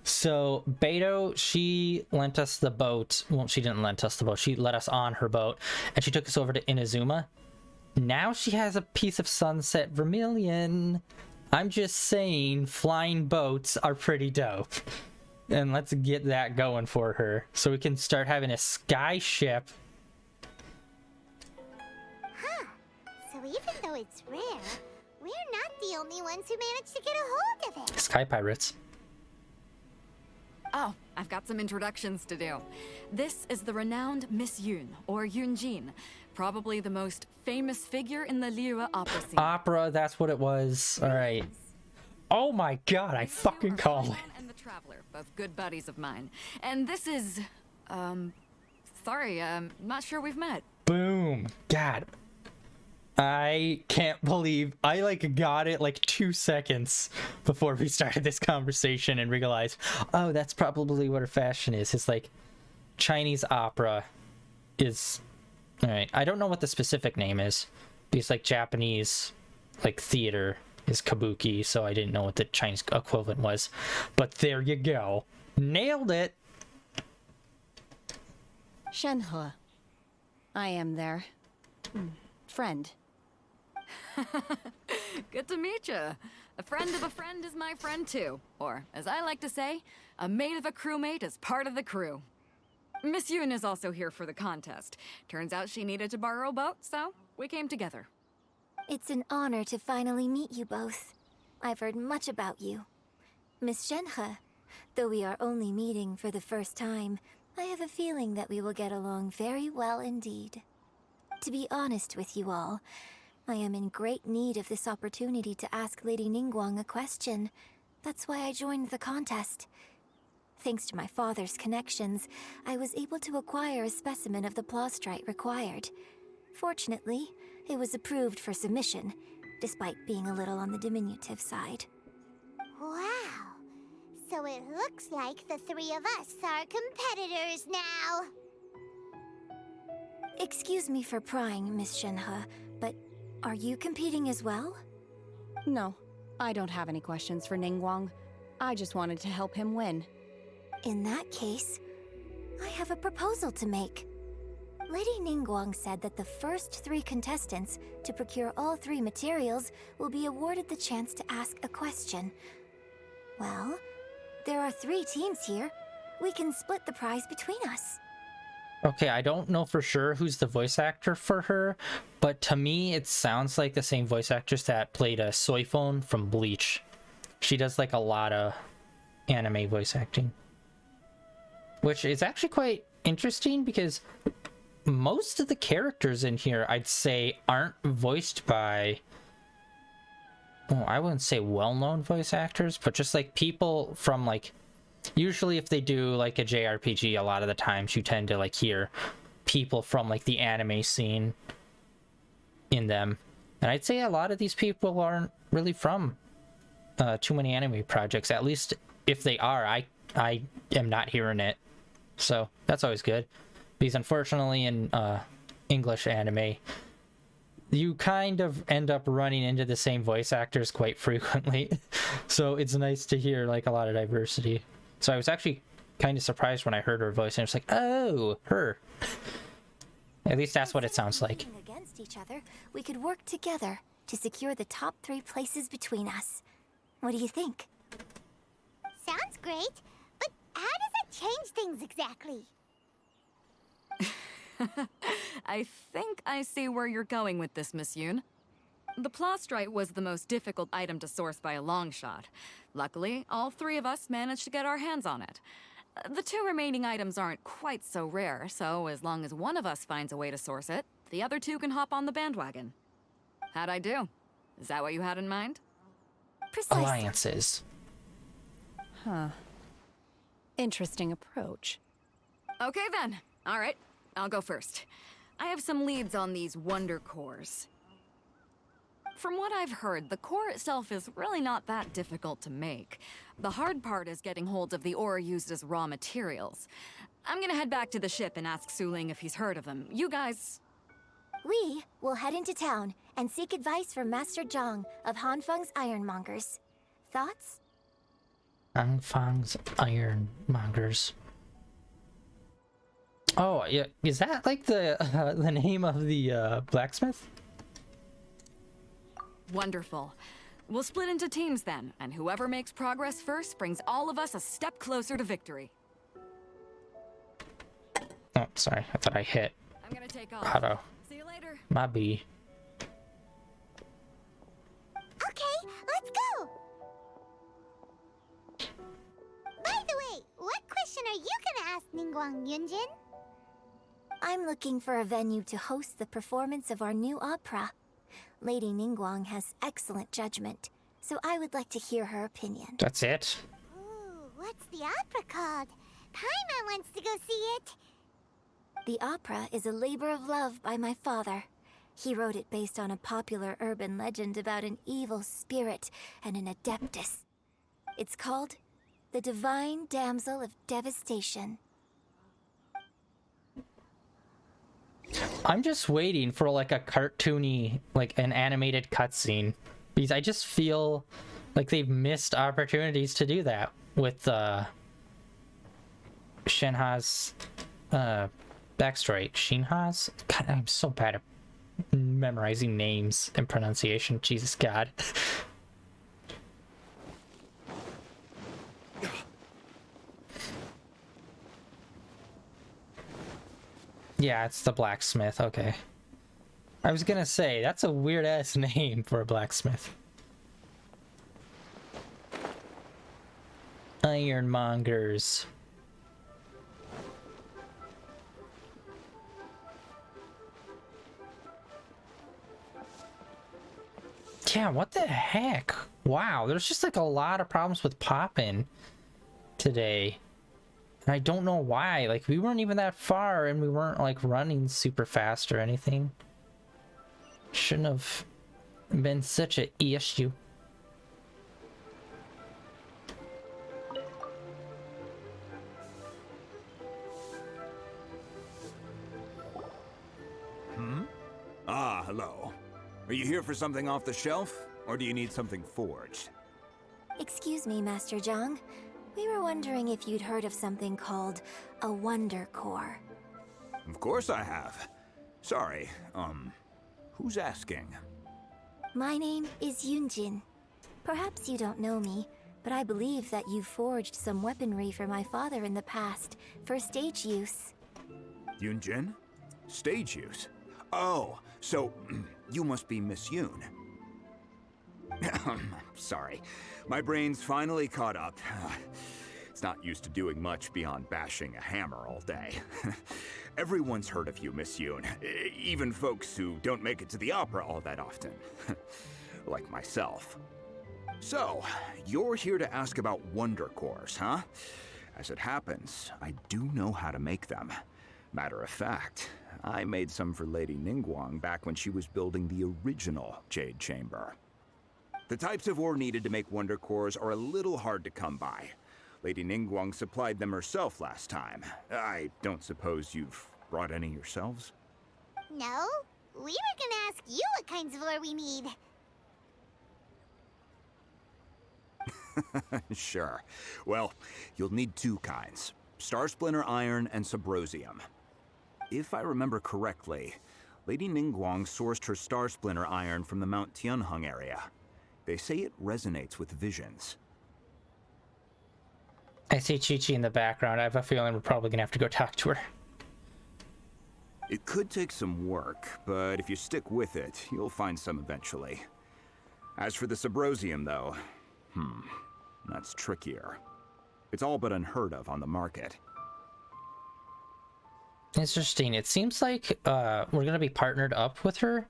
So, Beto, she lent us the boat. Well, she didn't lent us the boat. She let us on her boat, and she took us over to Inazuma. Now she has a piece of sunset vermilion. I'm just saying, flying boats are pretty dope. And let's get that going for her, so we can start having a sky ship. Huh. So even though it's rare, we're not the only ones who managed to get a hold of it. Sky pirates. Oh, I've got some introductions to do. This is the renowned Miss Yun, or Yunjin, probably the most famous figure in the Liyue opera scene. Opera, that's what it was. All right. Oh my god, I fucking call it. And the Traveler, both good buddies of mine. And this is, sorry, not sure we've met. Boom. God. I can't believe I like got it like 2 seconds before we started this conversation and realized, oh, that's probably what her fashion is. It's like Chinese opera is, all right. I don't know what the specific name is. It's like Japanese, like theater is kabuki, so I didn't know what the Chinese equivalent was. But there you go. Nailed it. Shenhe. I am their friend. Good to meet you. A friend of a friend is my friend too. Or, as I like to say, a mate of a crewmate is part of the crew. Miss Yun is also here for the contest. Turns out she needed to borrow a boat, so we came together. It's an honor to finally meet you both. I've heard much about you. Miss Shenhe, though we are only meeting for the first time, I have a feeling that we will get along very well indeed. To be honest with you all, I am in great need of this opportunity to ask Lady Ningguang a question. That's why I joined the contest. Thanks to my father's connections, I was able to acquire a specimen of the plastrite required. Fortunately, it was approved for submission, despite being a little on the diminutive side. Wow. So So it looks like the three of us are competitors now. Excuse me for prying, Miss Shenhe, but are you competing as well? No, I don't have any questions for Ningguang. I just wanted to help him win. In that case, I have a proposal to make. Lady Ningguang said that the first 3 contestants to procure all 3 materials will be awarded the chance to ask a question. Well, there are 3 teams here. We can split the prize between us. Okay, I don't know for sure who's the voice actor for her, but to me it sounds like the same voice actress that played a Soifon from Bleach. She does like a lot of anime voice acting, which is actually quite interesting because most of the characters in here, I'd say, aren't voiced by, well, I wouldn't say well-known voice actors, but just like people from like, usually if they do like a JRPG, a lot of the times you tend to like hear people from like the anime scene in them. And I'd say a lot of these people aren't really from too many anime projects. At least if they are, I am not hearing it. So that's always good. Because unfortunately in English anime, you kind of end up running into the same voice actors quite frequently. So it's nice to hear like a lot of diversity. So I was actually kind of surprised when I heard her voice and I was like, oh, her. At least that's what it sounds like. Against each other, we could work together to secure the top 3 places between us. What do you think? Sounds great, but how does it change things exactly? I think I see where you're going with this, Miss Yoon. The plastrite was the most difficult item to source by a long shot. Luckily, all 3 of us managed to get our hands on it. The 2 remaining items aren't quite so rare, so as long as one of us finds a way to source it, the other 2 can hop on the bandwagon. How'd I do? Is that what you had in mind? Precisely. Alliances. Huh. Interesting approach. Okay then. All right, I'll go first. I have some leads on these wonder cores. From what I've heard, the core itself is really not that difficult to make. The hard part is getting hold of the ore used as raw materials. I'm gonna head back to the ship and ask Suling if he's heard of them. You guys... We will head into town and seek advice from Master Zhang of Hanfeng's Ironmongers. Thoughts? Hanfeng's Ironmongers. Oh, yeah, is that like the name of the blacksmith? Wonderful. We'll split into teams then, and whoever makes progress first brings all of us a step closer to victory. Oh, sorry, I thought I hit I'm gonna take off. auto. See you later. My B. Okay, let's go! By the way, what question are you gonna ask Ningguang, Yunjin? I'm looking for a venue to host the performance of our new opera. Lady Ningguang has excellent judgment, so I would like to hear her opinion. That's it? Ooh, what's the opera called? Paimon wants to go see it. The opera is a labor of love by my father. He wrote it based on a popular urban legend about an evil spirit and an adeptus. It's called The Divine Damsel of Devastation. I'm just waiting for like a cartoony, like an animated cutscene, because I just feel like they've missed opportunities to do that with Shenhe's backstory. Shinha's? God, I'm so bad at memorizing names and pronunciation. Jesus God. Yeah, it's the blacksmith. Okay. I was gonna say, that's a weird-ass name for a blacksmith. Ironmongers. Yeah, what the heck? Wow, there's just like a lot of problems with popping today. And I don't know why. Like, we weren't even that far and we weren't like running super fast or anything. Shouldn't have been such an issue. Are you here for something off the shelf, or do you need something forged? Excuse me, Master Zhang. We were wondering if you'd heard of something called a Wonder Core. Of course I have. Sorry, who's asking? My name is Yunjin. Perhaps you don't know me, but I believe that you forged some weaponry for my father in the past, for stage use. Yunjin? Stage use? Oh, so you must be Miss Yoon. Sorry, my brain's finally caught up. It's not used to doing much beyond bashing a hammer all day. Everyone's heard of you, Miss Yoon. Even folks who don't make it to the opera all that often. Like myself. So, you're here to ask about Wonder Cores, huh? As it happens, I do know how to make them. Matter of fact, I made some for Lady Ningguang back when she was building the original Jade Chamber. The types of ore needed to make Wonder Cores are a little hard to come by. Lady Ningguang supplied them herself last time. I don't suppose you've brought any yourselves? No? We were gonna ask you what kinds of ore we need. Sure. Well, you'll need two kinds. Star Splinter Iron and Subrosium. If I remember correctly, Lady Ningguang sourced her Star Splinter Iron from the Mount Tianheng area. They say it resonates with visions. I see Chi-Chi in the background. I have a feeling we're probably gonna have to go talk to her. It could take some work, but if you stick with it, you'll find some eventually. As for the Subrosium, though, that's trickier. It's all but unheard of on the market. Interesting. It seems like we're gonna be partnered up with her,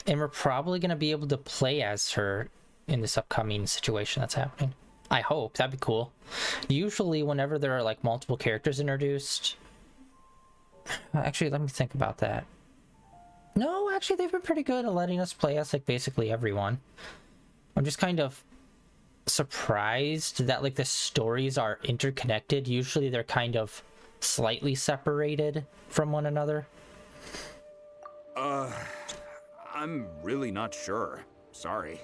and we're probably gonna be able to play as her in this upcoming situation that's happening. I hope. That'd be cool. Usually whenever there are like multiple characters introduced, actually let me think about that. No, actually they've been pretty good at letting us play as like basically everyone. I'm just kind of surprised that like the stories are interconnected. Usually they're kind of slightly separated from one another. I'm really not sure. Sorry.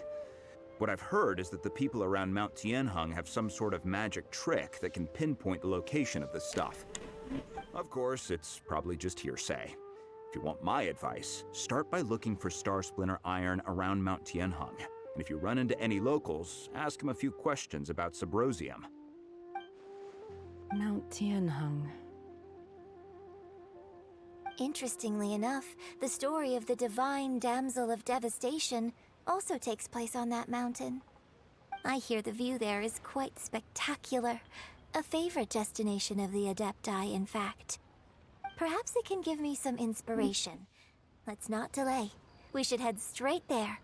What I've heard is that the people around Mount Tianheng have some sort of magic trick that can pinpoint the location of the stuff. Of course, it's probably just hearsay. If you want my advice, start by looking for Star Splinter Iron around Mount Tianheng. And if you run into any locals, ask them a few questions about Subrosium. Mount Tianheng. Interestingly enough, the story of the divine damsel of devastation also takes place on that mountain. I hear the view there is quite spectacular. A favorite destination of the Adepti, in fact. Perhaps it can give me some inspiration. Let's not delay. We should head straight there.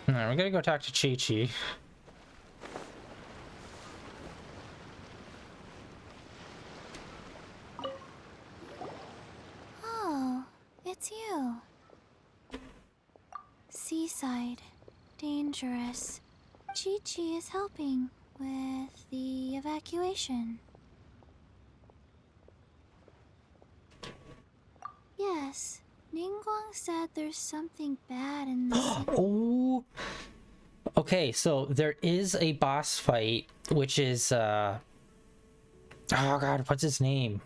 Alright, we're gonna go talk to Chi-Chi. Oh, it's you. Seaside. Dangerous. Chi-Chi is helping with the evacuation. Yes, Ningguang said there's something bad in the city. Oh. Okay, so there is a boss fight, which is oh god, what's his name?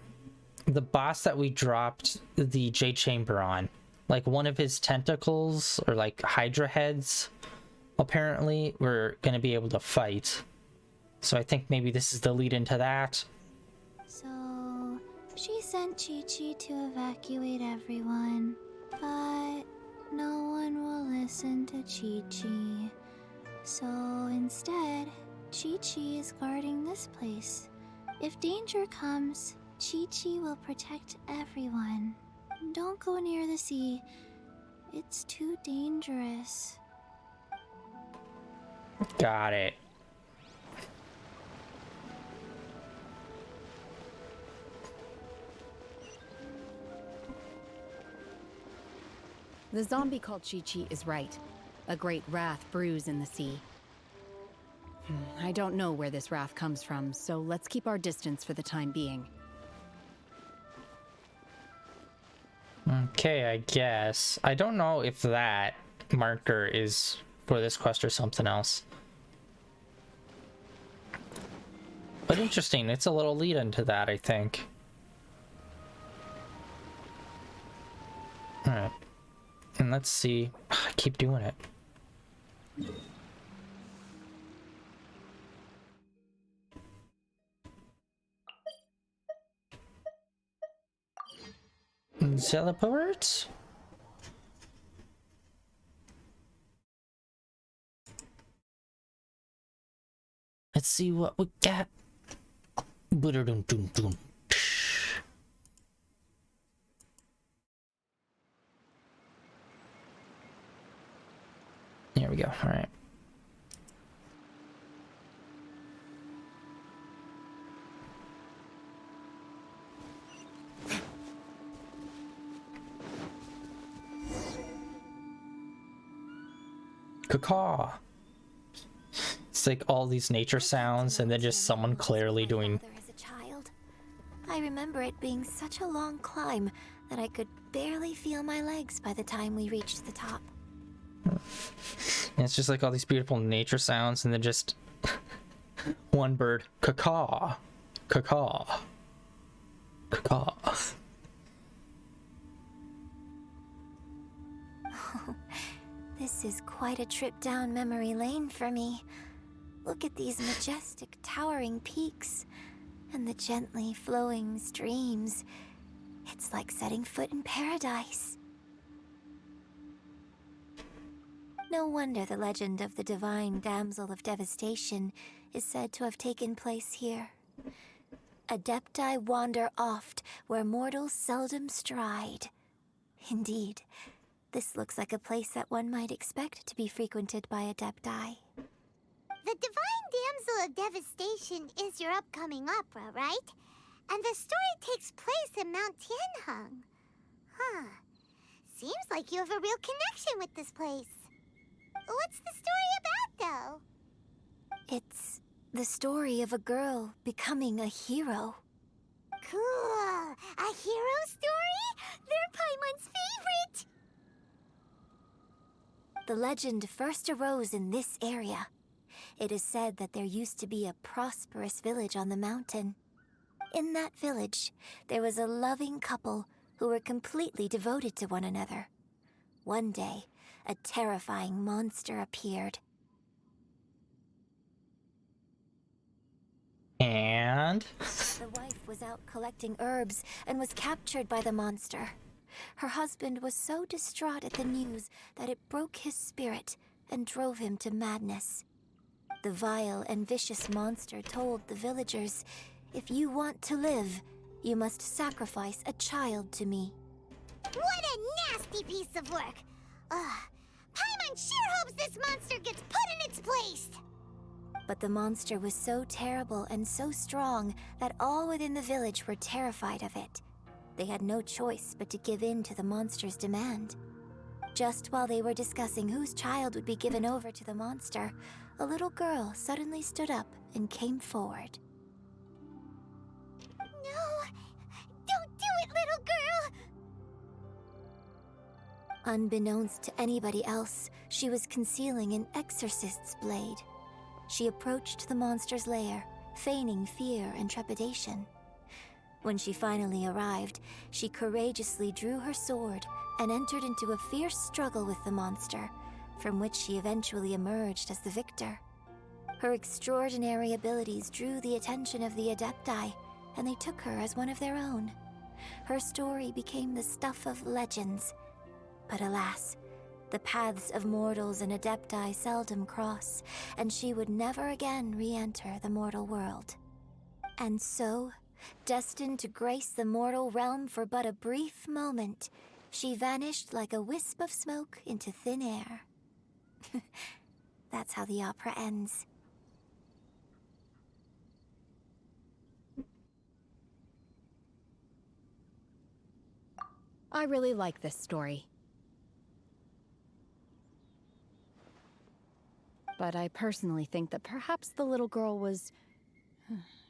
The boss that we dropped the Jade Chamber on. Like one of his tentacles or like Hydra heads, apparently we're gonna be able to fight. So I think maybe this is the lead into that. So, she sent Chi-Chi to evacuate everyone, but no one will listen to Chi-Chi. So instead, Chi-Chi is guarding this place. If danger comes, Chi-Chi will protect everyone. Don't go near the sea. It's too dangerous. Got it. The zombie called Chi-Chi is right. A great wrath brews in the sea. I don't know where this wrath comes from, so let's keep our distance for the time being. Okay, I guess. I don't know if that marker is for this quest or something else. But interesting, it's a little lead into that, I think. Alright. And let's see. I keep doing it. Teleport? Let's see what we got. Ba-da-dum-dum-dum. There we go. All right. Caw. It's like all these nature sounds and then just someone clearly doing. As a child, I remember it being such a long climb that I could barely feel my legs by the time we reached the top. And it's just like all these beautiful nature sounds and then just one bird. Caw. Caw. Caw. This is quite a trip down memory lane for me. Look at these majestic, towering peaks and the gently flowing streams. It's like setting foot in paradise. No wonder the legend of the divine damsel of devastation is said to have taken place here. Adepti wander oft where mortals seldom stride. Indeed, this looks like a place that one might expect to be frequented by Adepti. The Divine Damsel of Devastation is your upcoming opera, right? And the story takes place in Mount Tianheng. Huh. Seems like you have a real connection with this place. What's the story about, though? It's the story of a girl becoming a hero. Cool. A hero story? They're Paimon's favorite. The legend first arose in this area. It is said that there used to be a prosperous village on the mountain. In that village, there was a loving couple who were completely devoted to one another. One day, a terrifying monster appeared. And? The wife was out collecting herbs and was captured by the monster. Her husband was so distraught at the news that it broke his spirit and drove him to madness. The vile and vicious monster told the villagers, "If you want to live, you must sacrifice a child to me." What a nasty piece of work! Paimon sure hopes this monster gets put in its place! But the monster was so terrible and so strong that all within the village were terrified of it. They had no choice but to give in to the monster's demand. Just while they were discussing whose child would be given over to the monster, a little girl suddenly stood up and came forward. No! Don't do it, little girl! Unbeknownst to anybody else, she was concealing an exorcist's blade. She approached the monster's lair, feigning fear and trepidation. When she finally arrived, she courageously drew her sword and entered into a fierce struggle with the monster, from which she eventually emerged as the victor. Her extraordinary abilities drew the attention of the Adepti, and they took her as one of their own. Her story became the stuff of legends. But alas, the paths of mortals and Adepti seldom cross, and she would never again re-enter the mortal world. And so, destined to grace the mortal realm for but a brief moment, she vanished like a wisp of smoke into thin air. That's how the opera ends. I really like this story. But I personally think that perhaps the little girl was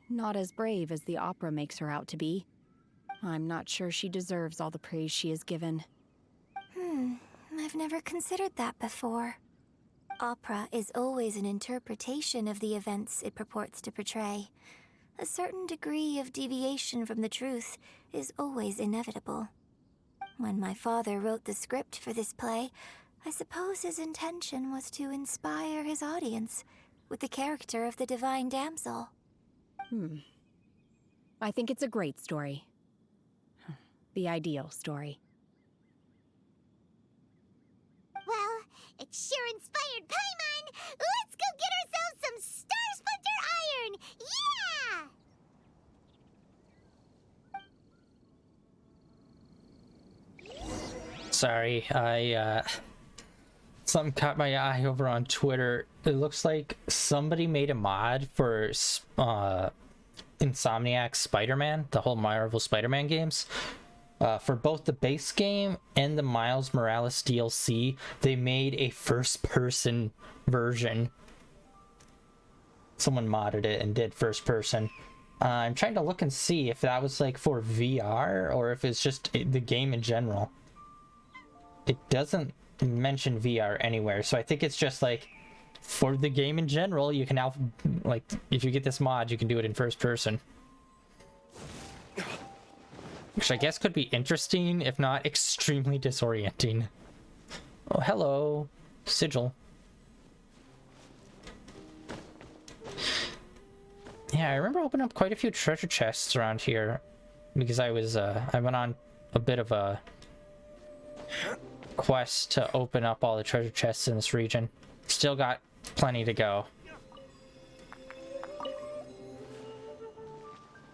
not as brave as the opera makes her out to be. I'm not sure she deserves all the praise she is given. I've never considered that before. Opera is always an interpretation of the events it purports to portray. A certain degree of deviation from the truth is always inevitable. When my father wrote the script for this play, I suppose his intention was to inspire his audience with the character of the divine damsel. I think it's a great story. The ideal story. Well, it sure inspired Paimon! Let's go get ourselves some Star Splinter Iron! Yeah! Sorry, something caught my eye over on Twitter. It looks like somebody made a mod for Insomniac's Spider-Man, the whole Marvel Spider-Man games. For both the base game and the Miles Morales DLC, they made a first-person version. Someone modded it and did first-person. I'm trying to look and see if that was like for VR or if it's just the game in general. It doesn't mention VR anywhere, so I think it's just like for the game in general. You can now, like, if you get this mod, you can do it in first person. Which I guess could be interesting, if not extremely disorienting. Oh, hello, Sigil. Yeah, I remember opening up quite a few treasure chests around here because I went on a bit of a quest to open up all the treasure chests in this region. Still got plenty to go.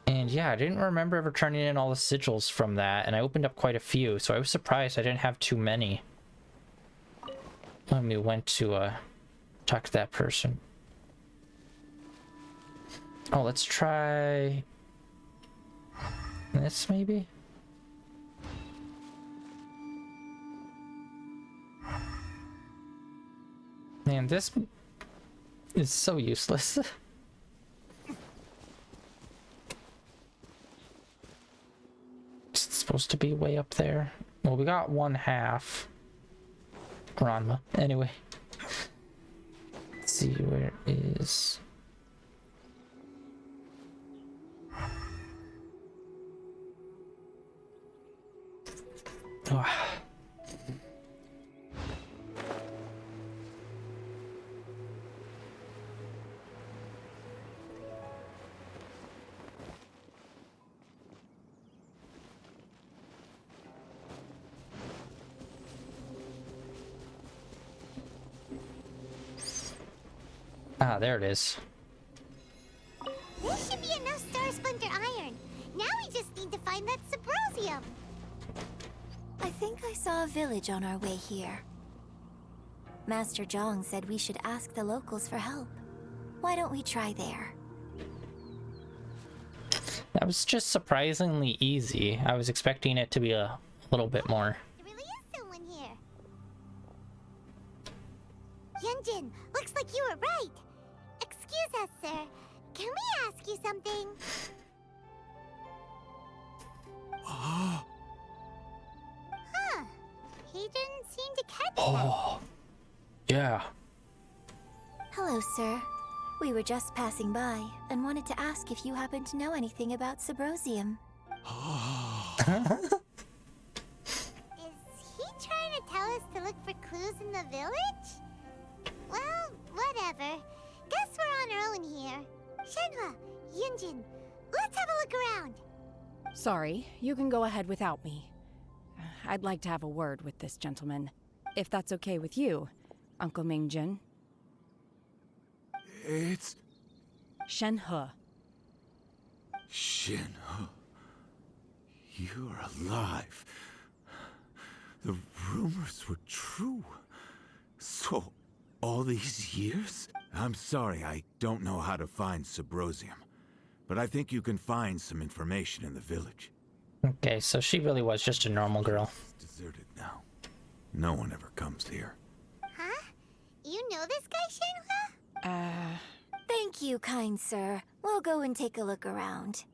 And yeah, I didn't remember ever turning in all the sigils from that, and I opened up quite a few, so I was surprised I didn't have too many when we went to talk to that person. Oh, let's try this maybe? Man, this is so useless. It's supposed to be way up there. Well, we got 1/2. Ranma. Anyway. Let's see where it is. Oh. Ah, there it is. There should be enough Star Splinter Iron. Now we just need to find that Subrosium. I think I saw a village on our way here. Master Zhang said we should ask the locals for help. Why don't we try there? That was just surprisingly easy. I was expecting it to be a little bit more. There really is someone here. Yunjin, looks like you were right. Excuse us, sir. Can we ask you something? Huh. He didn't seem to catch that. Oh, yeah. Hello, sir. We were just passing by and wanted to ask if you happen to know anything about Subrosium. Is he trying to tell us to look for clues in the village? Well, whatever. Guess we're on our own here. Shenhua, Yunjin, let's have a look around. Sorry, you can go ahead without me. I'd like to have a word with this gentleman. If that's okay with you, Uncle Mingjin. It's... Shenhe. Shenhe. You're alive. The rumors were true. So, all these years? I'm sorry, I don't know how to find Subrosium. But I think you can find some information in the village. Okay, so she really was just a normal girl. It's deserted now. No one ever comes here. Huh? You know this guy, Shenhua? Thank you, kind sir. We'll go and take a look around.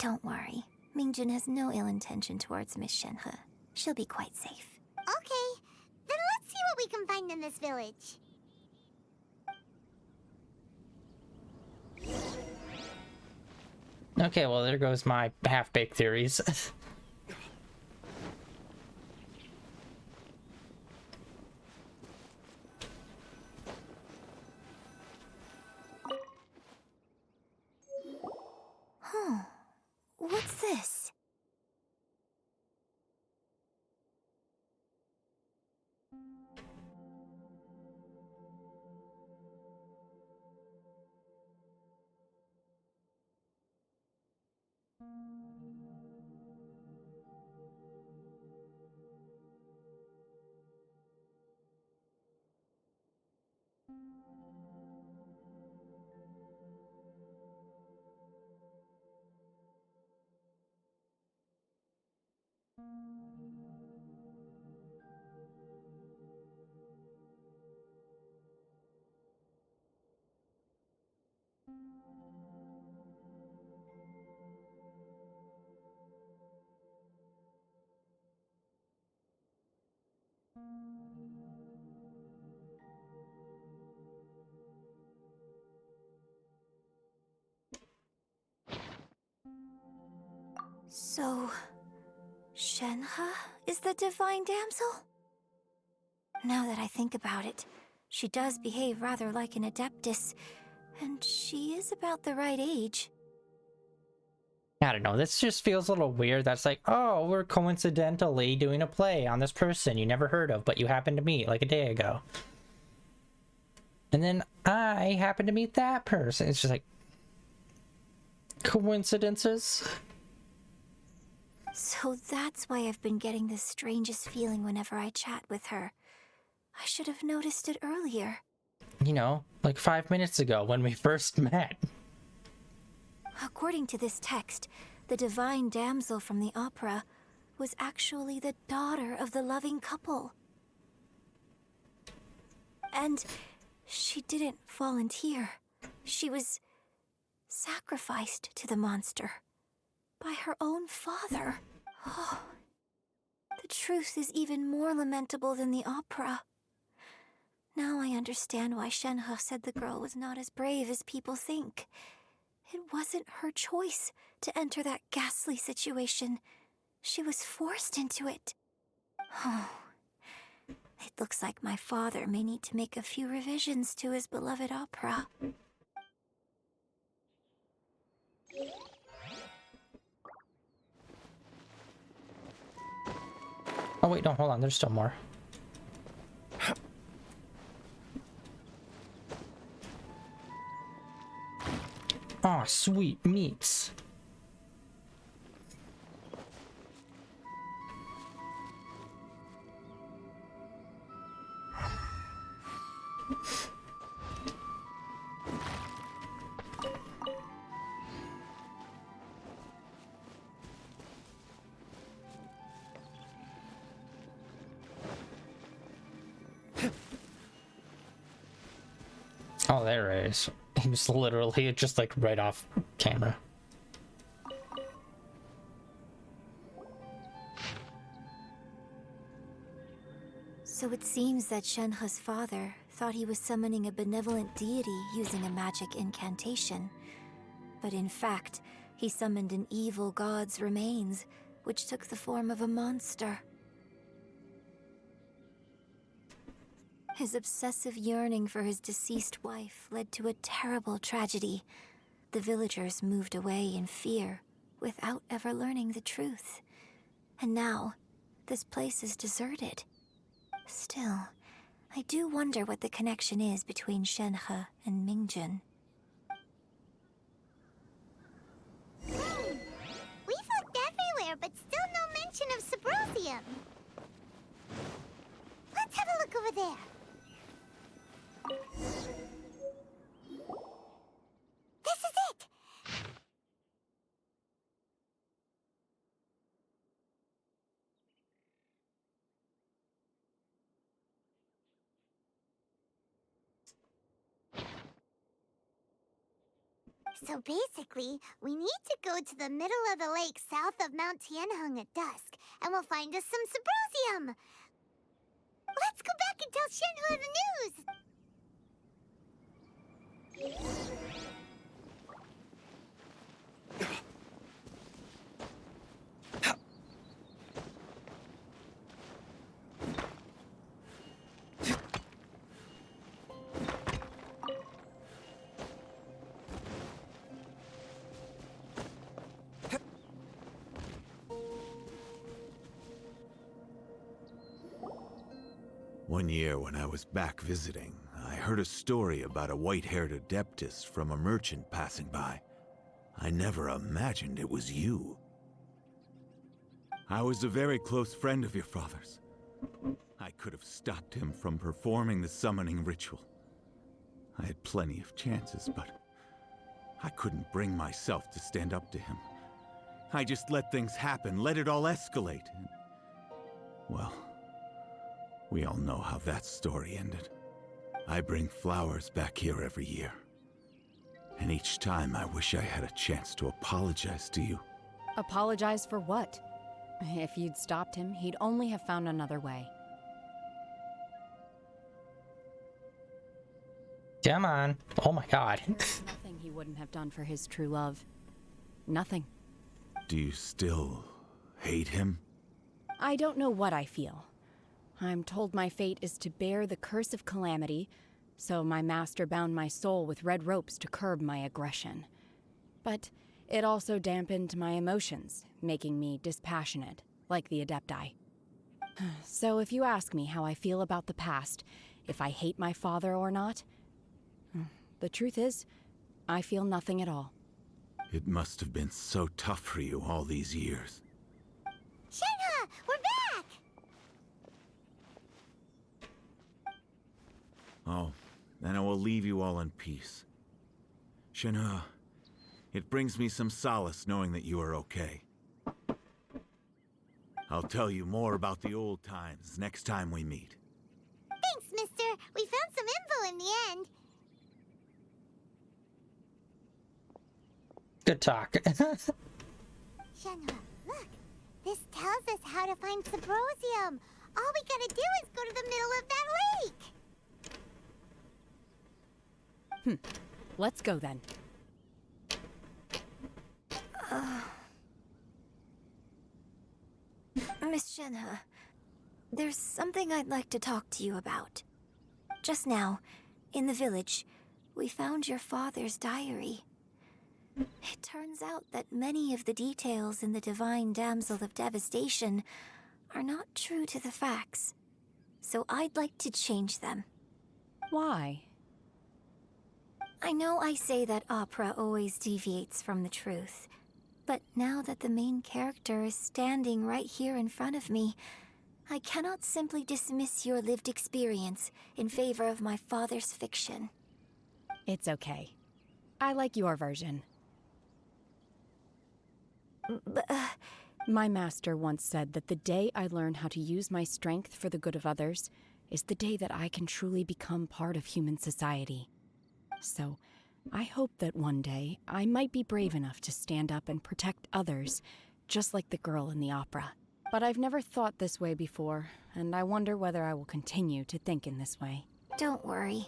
Don't worry. Mingjun has no ill intention towards Miss Shenhe. She'll be quite safe. Okay, then let's see what we can find in this village. Okay, well, there goes my half-baked theories. Huh. What's this? So, Shenhe is the divine damsel? Now that I think about it, she does behave rather like an adeptus, and she is about the right age. I don't know, this just feels a little weird. That's like, oh, we're coincidentally doing a play on this person you never heard of, but you happened to meet like a day ago. And then I happened to meet that person. It's just like, coincidences? So that's why I've been getting the strangest feeling whenever I chat with her. I should have noticed it earlier. You know, like 5 minutes ago when we first met. According to this text, the divine damsel from the opera was actually the daughter of the loving couple. And she didn't volunteer. She was sacrificed to the monster by her own father. Oh, the truth is even more lamentable than the opera. Now I understand why Shenhe said the girl was not as brave as people think. It wasn't her choice to enter that ghastly situation. She was forced into it. Oh, it looks like my father may need to make a few revisions to his beloved opera. Oh wait, no, hold on, there's still more. Aw, sweet meats. Oh, there it is. He was literally just like right off camera. So it seems that Shenhe's father thought he was summoning a benevolent deity using a magic incantation. But in fact, he summoned an evil god's remains, which took the form of a monster. His obsessive yearning for his deceased wife led to a terrible tragedy. The villagers moved away in fear, without ever learning the truth. And now, this place is deserted. Still, I do wonder what the connection is between Shenhe and Mingjun. We've looked everywhere, but still no mention of Subrosium. Let's have a look over there. This is it! So basically, we need to go to the middle of the lake south of Mount Tianheng at dusk, and we'll find us some Symposium. Let's go back and tell Shenhua the news! One year when I was back visiting, I heard a story about a white-haired adeptus from a merchant passing by. I never imagined it was you. I was a very close friend of your father's. I could have stopped him from performing the summoning ritual. I had plenty of chances, but I couldn't bring myself to stand up to him. I just let things happen, let it all escalate. And, well, we all know how that story ended. I bring flowers back here every year. And each time I wish I had a chance to apologize to you. Apologize for what? If you'd stopped him, he'd only have found another way. Come on. Oh my god. There's nothing he wouldn't have done for his true love. Nothing. Do you still hate him? I don't know what I feel. I'm told my fate is to bear the curse of calamity, so my master bound my soul with red ropes to curb my aggression. But it also dampened my emotions, making me dispassionate, like the Adepti. So if you ask me how I feel about the past, if I hate my father or not, the truth is, I feel nothing at all. It must have been so tough for you all these years. Shenhua, we're back! Oh, then I will leave you all in peace. Shenhua, it brings me some solace knowing that you are okay. I'll tell you more about the old times next time we meet. Thanks, mister. We found some info in the end. Good talk. Shenhua, look. This tells us how to find Symposium. All we gotta do is go to the middle of that lake. Let's go then. Miss Shenhe, there's something I'd like to talk to you about. Just now, in the village, we found your father's diary. It turns out that many of the details in the Divine Damsel of Devastation are not true to the facts. So I'd like to change them. Why? I know I say that opera always deviates from the truth, but now that the main character is standing right here in front of me, I cannot simply dismiss your lived experience in favor of my father's fiction. It's okay. I like your version. My master once said that the day I learn how to use my strength for the good of others is the day that I can truly become part of human society. So, I hope that one day I might be brave enough to stand up and protect others, just like the girl in the opera. But I've never thought this way before, and I wonder whether I will continue to think in this way. Don't worry.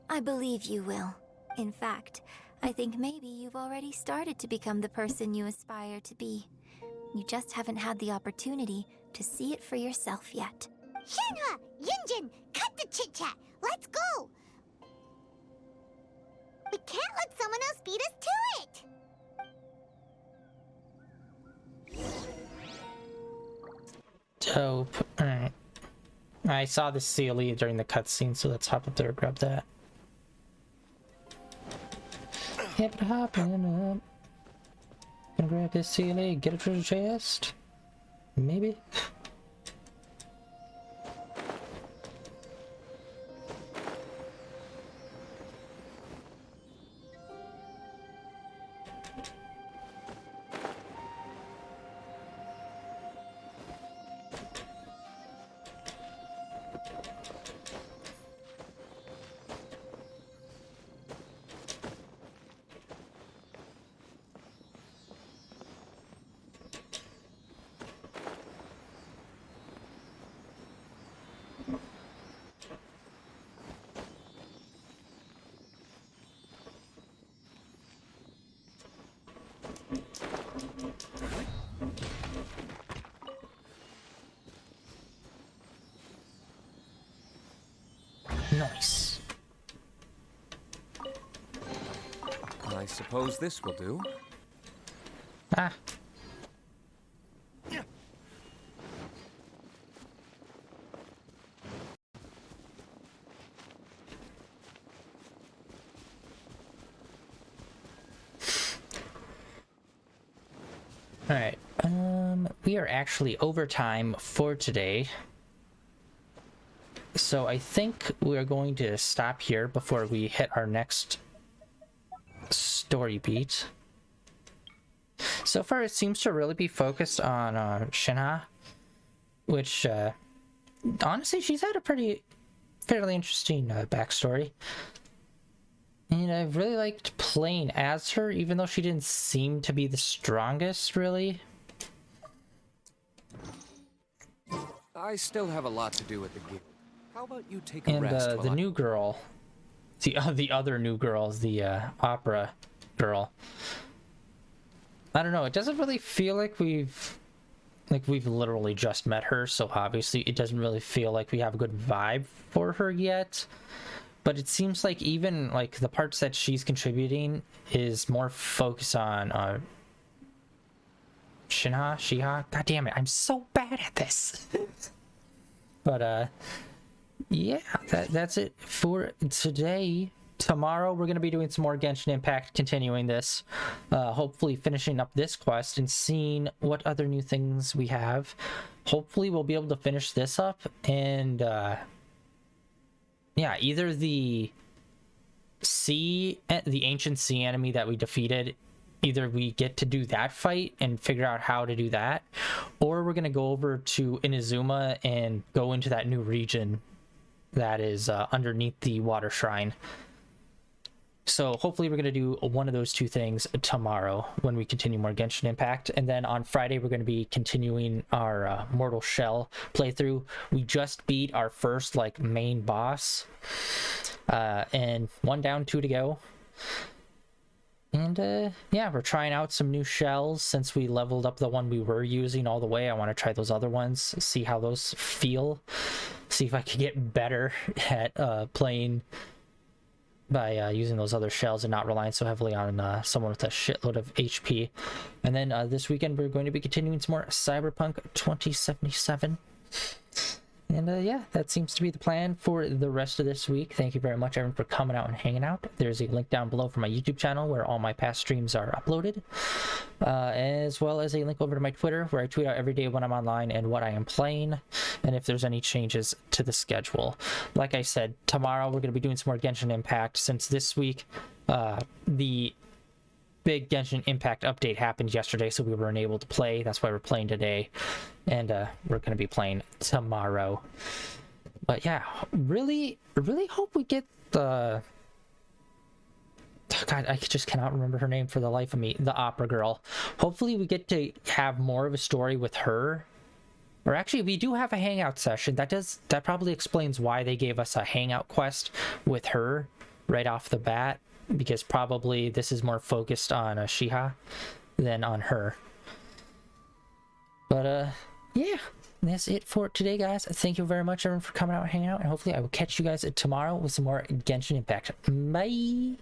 I believe you will. In fact, I think maybe you've already started to become the person you aspire to be. You just haven't had the opportunity to see it for yourself yet. Shenhua, Yunjin, cut the chit-chat. Let's go. We can't let someone else beat us to it. Dope. Alright. I saw the CLE during the cutscene, so let's hop up there and grab that. Yep, hopping up. Gonna grab this CLA, get it to the chest? Maybe? Nice. I suppose this will do. Ah. Alright, we are actually overtime for today. So I think we're going to stop here before we hit our next story beat. So far it seems to really be focused on Shinha, which honestly she's had a fairly interesting backstory. And I really liked playing as her, even though she didn't seem to be the strongest, really. I still have a lot to do with the guild. How about you take a And rest the while new girl, the other new girl is the opera girl. I don't know, it doesn't really feel like we've literally just met her, so obviously it doesn't really feel like we have a good vibe for her yet. But it seems like even like the parts that she's contributing is more focused on Shiha. God damn it, I'm so bad at this. But yeah, that's it for today. Tomorrow we're gonna be doing some more Genshin Impact, continuing this, hopefully finishing up this quest and seeing what other new things we have. Hopefully we'll be able to finish this up and yeah, either the ancient sea enemy that we defeated, either we get to do that fight and figure out how to do that, or we're gonna go over to Inazuma and go into that new region that is underneath the water shrine. So hopefully we're going to do one of those two things tomorrow when we continue more Genshin Impact. And then on Friday, we're going to be continuing our Mortal Shell playthrough. We just beat our first like main boss. And 1 down, 2 to go. And yeah, we're trying out some new shells since we leveled up the one we were using all the way. I want to try those other ones, see how those feel. See if I can get better at playing by using those other shells and not relying so heavily on someone with a shitload of HP. And then this weekend we're going to be continuing some more Cyberpunk 2077. And yeah, that seems to be the plan for the rest of this week. Thank you very much, everyone, for coming out and hanging out. There's a link down below for my YouTube channel where all my past streams are uploaded, as well as a link over to my Twitter where I tweet out every day when I'm online and what I am playing, and if there's any changes to the schedule. Like I said, tomorrow we're going to be doing some more Genshin Impact, since this week the big Genshin Impact update happened yesterday, so we weren't able to play. That's why we're playing today, and we're going to be playing tomorrow. But yeah, really hope we get the... God, I just cannot remember her name for the life of me. The opera girl. Hopefully we get to have more of a story with her. Or actually, we do have a hangout session. That probably explains why they gave us a hangout quest with her right off the bat, because probably this is more focused on Shiha than on her. But yeah, that's it for today, guys. Thank you very much, everyone, for coming out and hanging out, and hopefully I will catch you guys tomorrow with some more Genshin Impact. Bye.